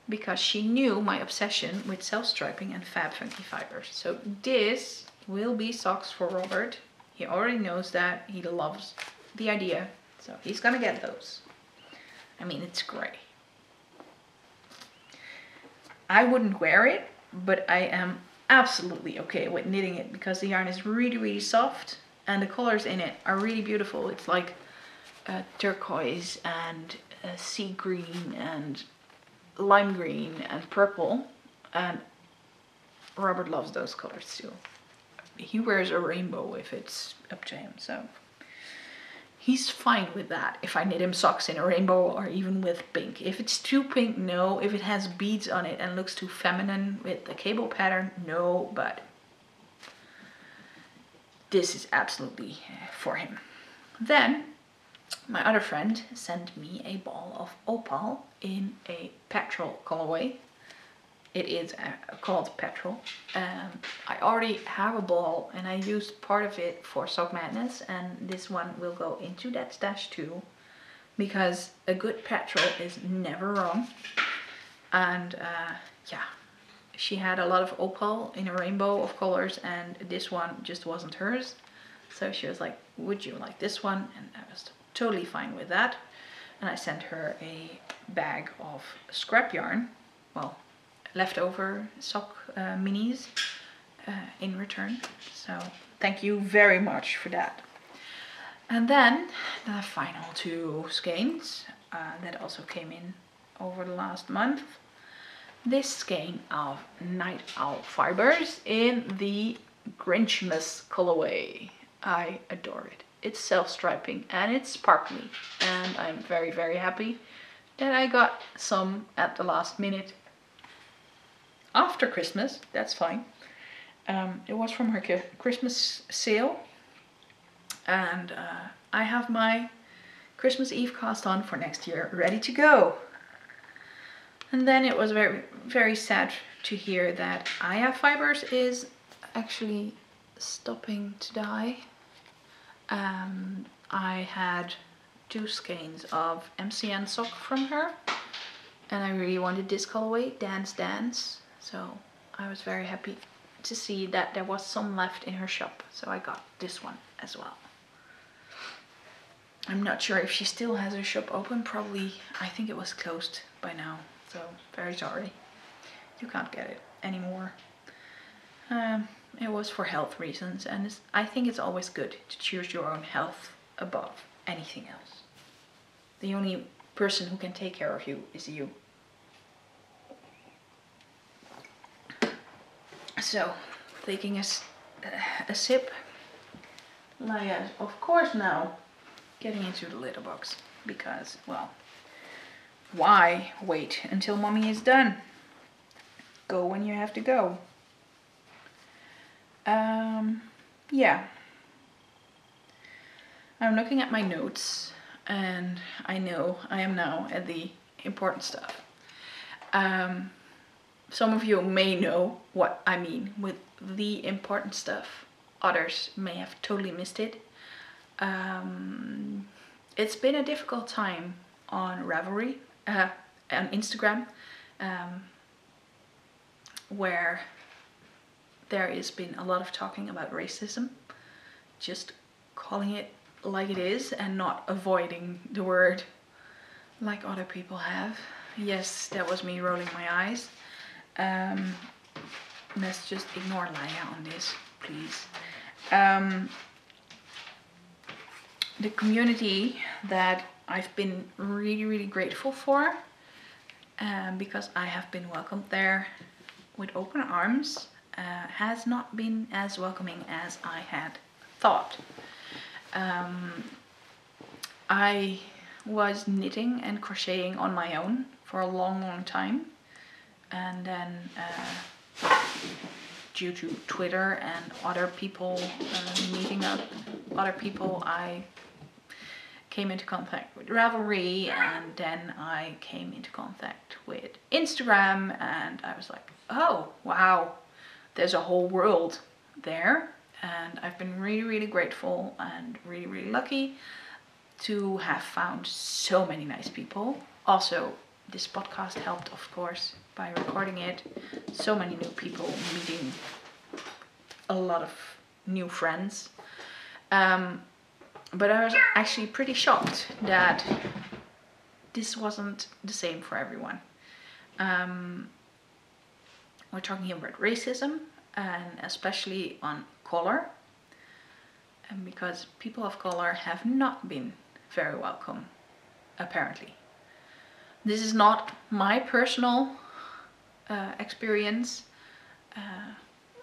Because she knew my obsession with self-striping and Fab Funky Fibers. So this will be socks for Robert. He already knows that. He loves the idea. So he's gonna get those. I mean, it's grey. I wouldn't wear it, but I am absolutely okay with knitting it because the yarn is really soft and the colors in it are really beautiful. It's like turquoise and sea green and lime green and purple, and Robert loves those colors too. He wears a rainbow if it's up to him, so he's fine with that. If I knit him socks in a rainbow or even with pink. If it's too pink, no. If it has beads on it and looks too feminine with the cable pattern, no. But this is absolutely for him. Then my other friend sent me a ball of opal in a petrol colorway. It is called petrol. I already have a ball and I used part of it for Sock Madness, and this one will go into that stash too, because a good petrol is never wrong. And yeah, she had a lot of opal in a rainbow of colors and this one just wasn't hers. So she was like, would you like this one? And I was totally fine with that. And I sent her a bag of scrap yarn, well, leftover sock minis in return. So thank you very much for that. And then the final 2 skeins that also came in over the last month. This skein of Night Owl fibers in the Grinchmas colorway. I adore it. It's self-striping and it's sparkly, and I'm very happy that I got some at the last minute after Christmas. That's fine. It was from her Christmas sale, and I have my Christmas Eve cast on for next year ready to go. And then it was very sad to hear that Aya Fibers is actually stopping to die. I had 2 skeins of MCN sock from her, and I really wanted this colorway, Dance Dance, so I was very happy to see that there was some left in her shop, so I got this one as well. I'm not sure if she still has her shop open. Probably, I think it was closed by now, so very sorry. You can't get it anymore. It was for health reasons, and I think it's always good to choose your own health above anything else. The only person who can take care of you is you. So, taking a sip, Laya, of course now getting into the litter box, because, well, why wait until mommy is done? Go when you have to go. Yeah. I'm looking at my notes, and I know I am now at the important stuff. Some of you may know what I mean with the important stuff. Others may have totally missed it. It's been a difficult time on Ravelry, on Instagram, where there has been a lot of talking about racism, just calling it like it is and not avoiding the word like other people have. Yes, that was me rolling my eyes. Let's just ignore Laya on this, please. The community that I've been really grateful for, because I have been welcomed there with open arms, has not been as welcoming as I had thought. I was knitting and crocheting on my own for a long time, and then due to Twitter and other people meeting up other people, I came into contact with Ravelry, and then I came into contact with Instagram, and I was like, oh wow, there's a whole world there. And I've been really grateful and really lucky to have found so many nice people. Also, this podcast helped, of course, by recording it. So many new people, meeting a lot of new friends. But I was actually pretty shocked that this wasn't the same for everyone. We're talking here about racism, and especially on color, and because people of color have not been very welcome, apparently. This is not my personal experience.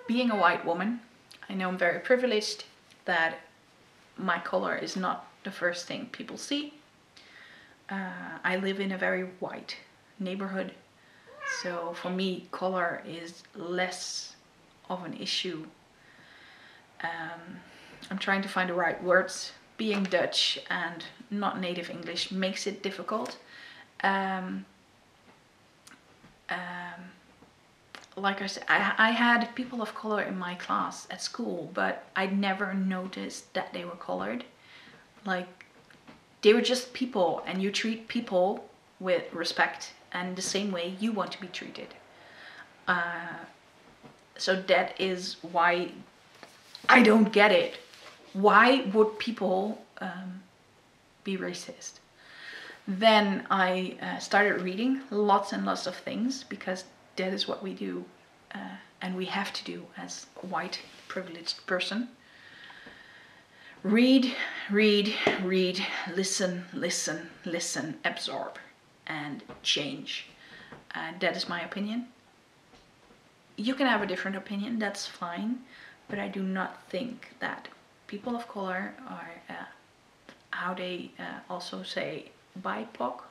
Being a white woman, I know I'm very privileged that my color is not the first thing people see. I live in a very white neighborhood, so for me color is less of an issue. I'm trying to find the right words. Being Dutch and not native English makes it difficult. Like I said, I had people of color in my class at school, but I never noticed that they were colored. Like, they were just people, and you treat people with respect and the same way you want to be treated. So that is why I don't get it. Why would people be racist? Then I started reading lots and lots of things, because that is what we do, and we have to do as a white privileged person. Read, listen, absorb, and change. That is my opinion. You can have a different opinion, that's fine, but I do not think that people of color are, how they also say, BIPOC,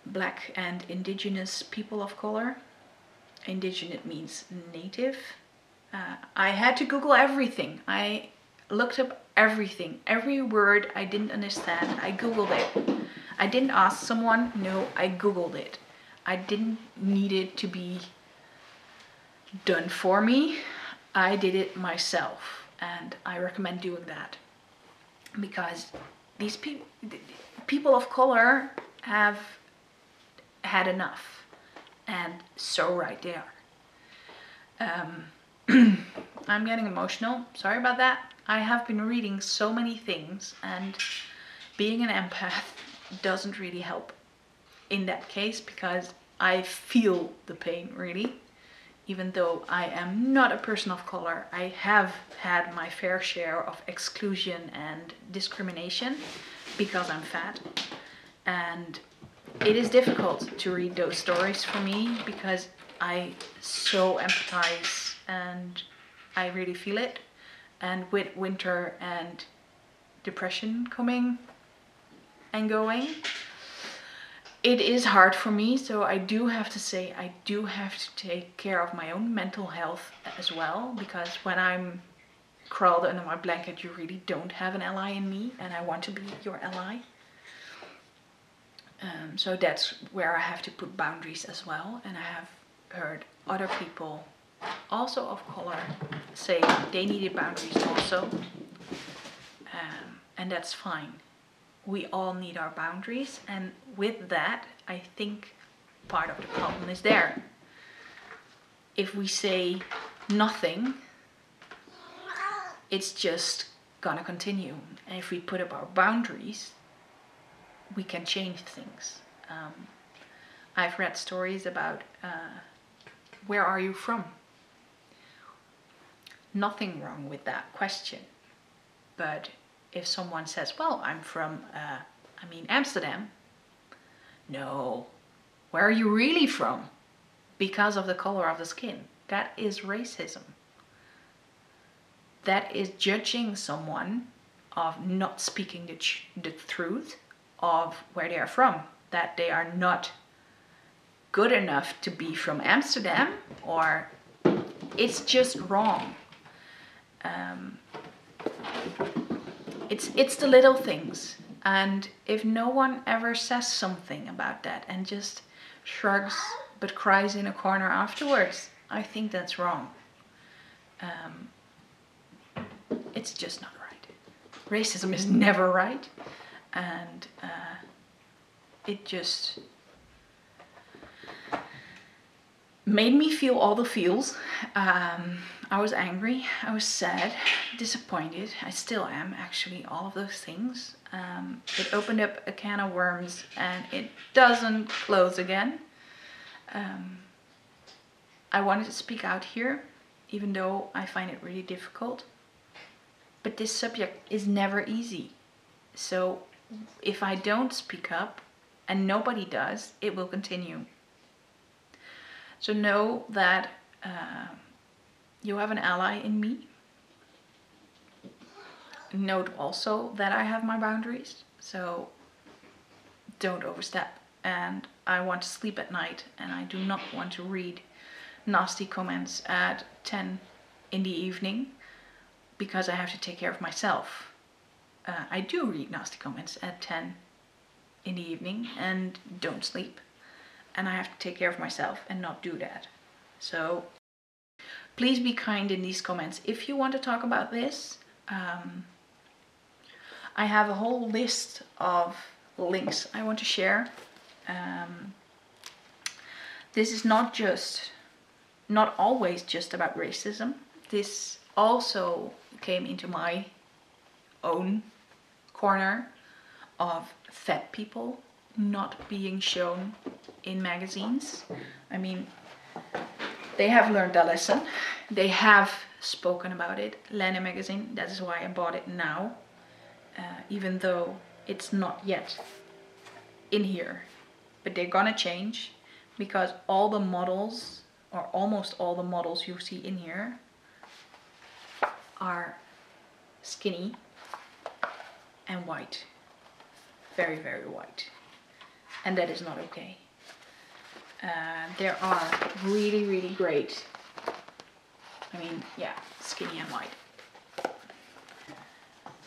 black and indigenous people of color. Indigenous means native. I had to Google everything. I looked up everything. Every word I didn't understand, I Googled it. I didn't ask someone, no, I Googled it. I didn't need it to be done for me. I did it myself, and I recommend doing that, because these people of color have had enough, and so right they are. I'm getting emotional. Sorry about that. I have been reading so many things, and being an empath doesn't really help in that case, because I feel the pain really. Even though I am not a person of color, I have had my fair share of exclusion and discrimination because I'm fat. And it is difficult to read those stories for me, because I so empathize and I really feel it. And with winter and depression coming and going, it is hard for me. So I do have to say, I do have to take care of my own mental health as well, because when I'm crawled under my blanket, you really don't have an ally in me, and I want to be your ally. So that's where I have to put boundaries as well. And I have heard other people, also of color, say they needed boundaries also. And that's fine. We all need our boundaries. And with that, I think part of the problem is there. If we say nothing, it's just gonna continue. And if we put up our boundaries, we can change things. I've read stories about where are you from? Nothing wrong with that question. But if someone says, well, I'm from, Amsterdam. No. Where are you really from? Because of the color of the skin. That is racism. That is judging someone of not speaking the truth of where they are from, that they are not good enough to be from Amsterdam, or it's just wrong. It's the little things, and if no one ever says something about that and just shrugs but cries in a corner afterwards, I think that's wrong. It's just not right. Racism is never right. And it just made me feel all the feels. I was angry, I was sad, disappointed. I still am, actually, all of those things. It opened up a can of worms, and it doesn't close again. I wanted to speak out here, even though I find it really difficult. But this subject is never easy. So if I don't speak up, and nobody does, it will continue. So know that you have an ally in me. Note also that I have my boundaries, so don't overstep. And I want to sleep at night, and I do not want to read nasty comments at 10 in the evening, because I have to take care of myself. I do read nasty comments at 10 in the evening and don't sleep. And I have to take care of myself and not do that. So please be kind in these comments. If you want to talk about this, I have a whole list of links I want to share. This is not always just about racism. This also came into my own corner of fat people not being shown in magazines. I mean, they have learned their lesson. They have spoken about it. Lena magazine, that is why I bought it now. Even though it's not yet in here. But they're gonna change, because all the models, or almost all the models you see in here, are skinny and white. Very, very white. And that is not okay. There are really, really great, skinny and white.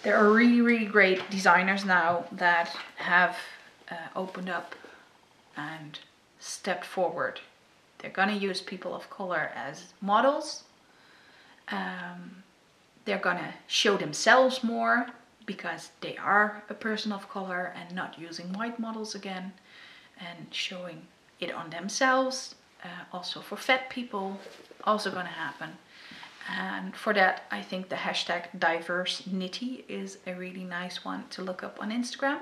There are really, really great designers now that have opened up and stepped forward. They're gonna use people of color as models. They're gonna show themselves more, because they are a person of color, and not using white models again, and showing it on themselves. also for fat people, also gonna happen. And for that, I think the hashtag #diversenitty is a really nice one to look up on Instagram.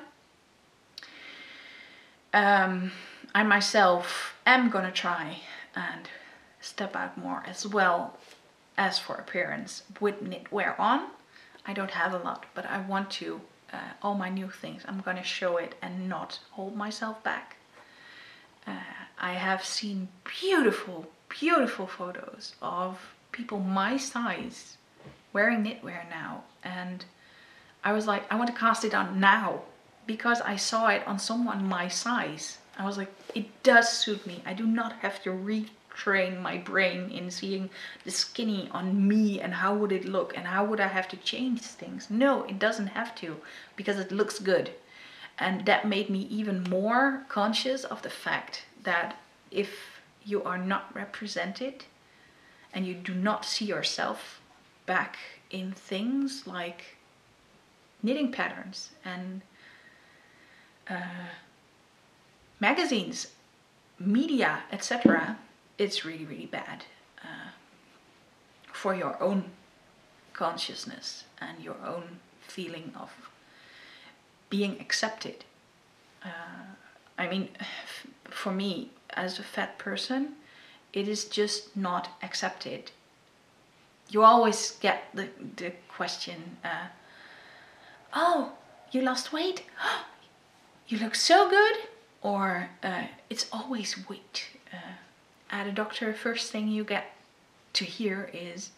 I myself am gonna try and step out more as well as for appearance with knitwear on. I don't have a lot, but I want to. All my new things, I'm gonna show it and not hold myself back. I have seen beautiful, beautiful photos of people my size wearing knitwear now, and I was like, I want to cast it on now because I saw it on someone my size. I was like, it does suit me. I do not have to retrain my brain in seeing the skinny on me and how would it look and how would I have to change things. No, it doesn't have to, because it looks good. And that made me even more conscious of the fact that if you are not represented and you do not see yourself back in things like knitting patterns and magazines, media, etc., it's really, really bad for your own consciousness and your own feeling of being accepted. I mean, for me as a fat person, it is just not accepted. You always get the question, oh, you lost weight? You look so good? Or it's always weight. At a doctor, first thing you get to hear is,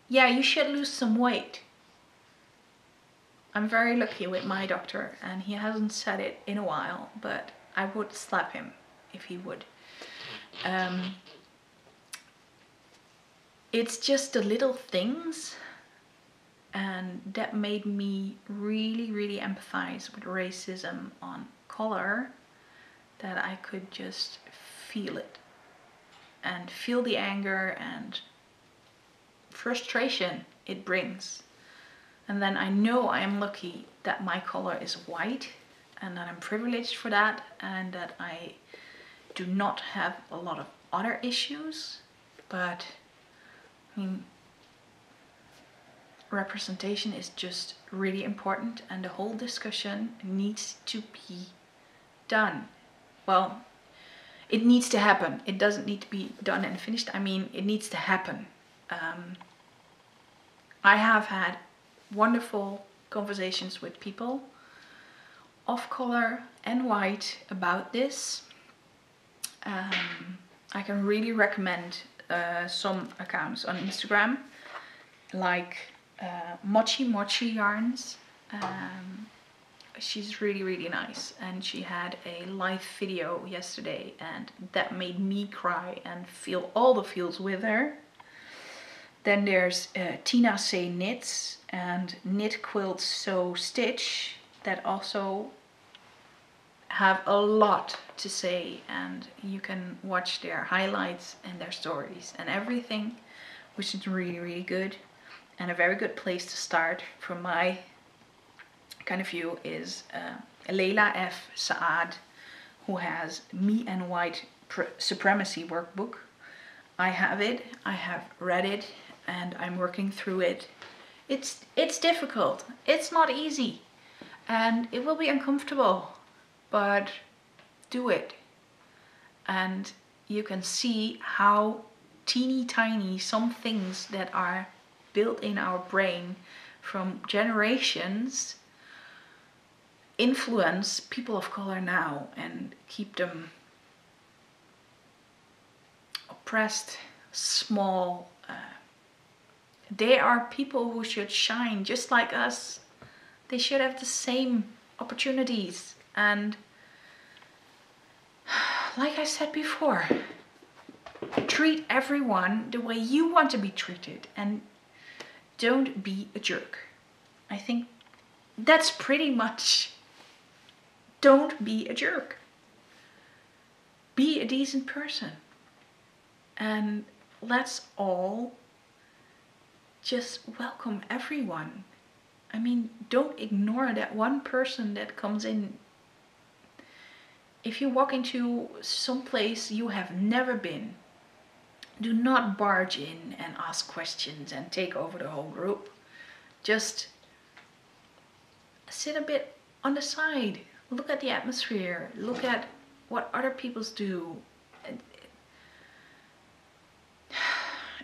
yeah, you should lose some weight. I'm very lucky with my doctor, and he hasn't said it in a while, but I would slap him if he would. It's just the little things, and that made me really, really empathize with racism on color, that I could just feel it and feel the anger and frustration it brings. And then I know I am lucky that my color is white and that I'm privileged for that, and that I do not have a lot of other issues. But I mean, representation is just really important, and the whole discussion needs to be done. Well, it needs to happen. It doesn't need to be done and finished. I mean, it needs to happen. I have had wonderful conversations with people of color and white about this. I can really recommend some accounts on Instagram, like Mochi Mochi Yarns. She's really, really nice, and she had a live video yesterday, and that made me cry and feel all the feels with her. Then there's Tina Say Knits and Knit Quilt Sew Stitch, that also have a lot to say, and you can watch their highlights and their stories and everything, which is really, really good. And a very good place to start from my kind of view is Leila F. Saad, who has Me and White Supremacy workbook. I have it, I have read it, and I'm working through it. It's difficult, it's not easy, and it will be uncomfortable, but do it. And you can see how teeny tiny some things that are built in our brain from generations influence people of color now and keep them oppressed, small. They are people who should shine just like us. They should have the same opportunities. And like I said before, treat everyone the way you want to be treated, and don't be a jerk. I think that's pretty much. Don't be a jerk. Be a decent person. And let's all just welcome everyone. I mean, don't ignore that one person that comes in. If you walk into some place you have never been, do not barge in and ask questions and take over the whole group. Just sit a bit on the side, look at the atmosphere, look at what other people's do.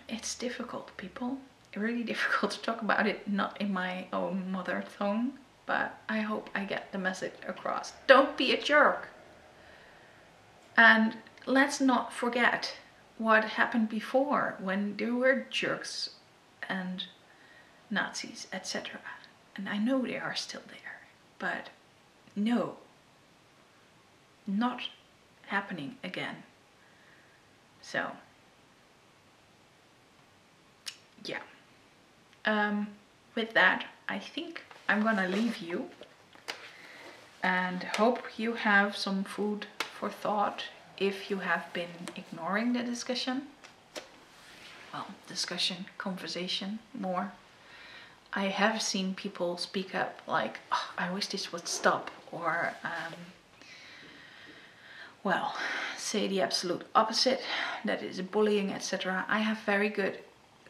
It's difficult, people. Really difficult to talk about it, not in my own mother tongue, but I hope I get the message across. Don't be a jerk. And let's not forget what happened before when there were jerks and Nazis, etc. And I know they are still there, but no, not happening again. So, yeah. With that, I think I'm gonna leave you and hope you have some food for thought if you have been ignoring the discussion. Well, discussion, conversation more. I have seen people speak up like, oh, I wish this would stop, or well, say the absolute opposite, that is bullying, etc. I have very good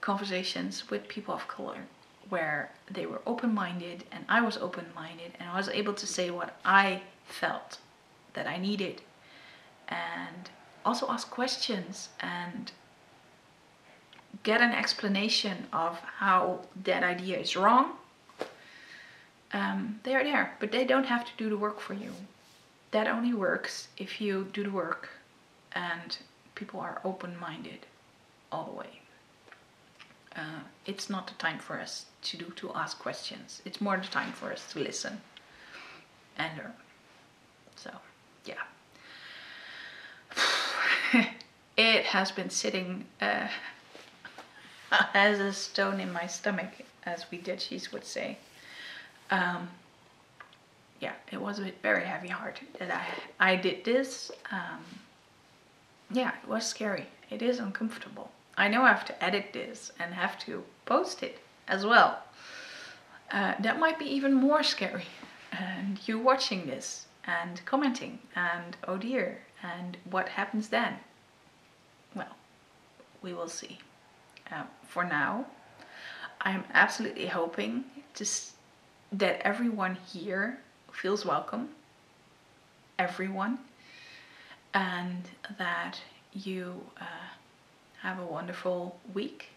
conversations with people of color where they were open-minded and I was open-minded, and I was able to say what I felt that I needed, and also ask questions and get an explanation of how that idea is wrong. They are there, but they don't have to do the work for you. That only works if you do the work and people are open-minded all the way. It's not the time for us to ask questions. It's more the time for us to listen and learn. So, yeah. It has been sitting as a stone in my stomach, as we Dutchies would say. Yeah, it was a bit very heavy-hearted that I did this. Yeah, it was scary. It is uncomfortable. I know I have to edit this and have to post it as well. That might be even more scary. And you watching this and commenting and oh dear, and what happens then? Well, we will see. For now, I'm absolutely hoping that everyone here feels welcome. Everyone. And that you have a wonderful week.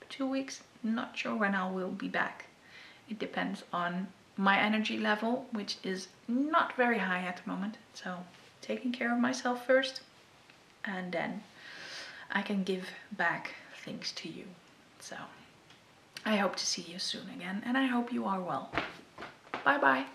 2 weeks, not sure when I will be back. It depends on my energy level, which is not very high at the moment. So taking care of myself first, and then I can give back things to you. So I hope to see you soon again, and I hope you are well. Bye bye.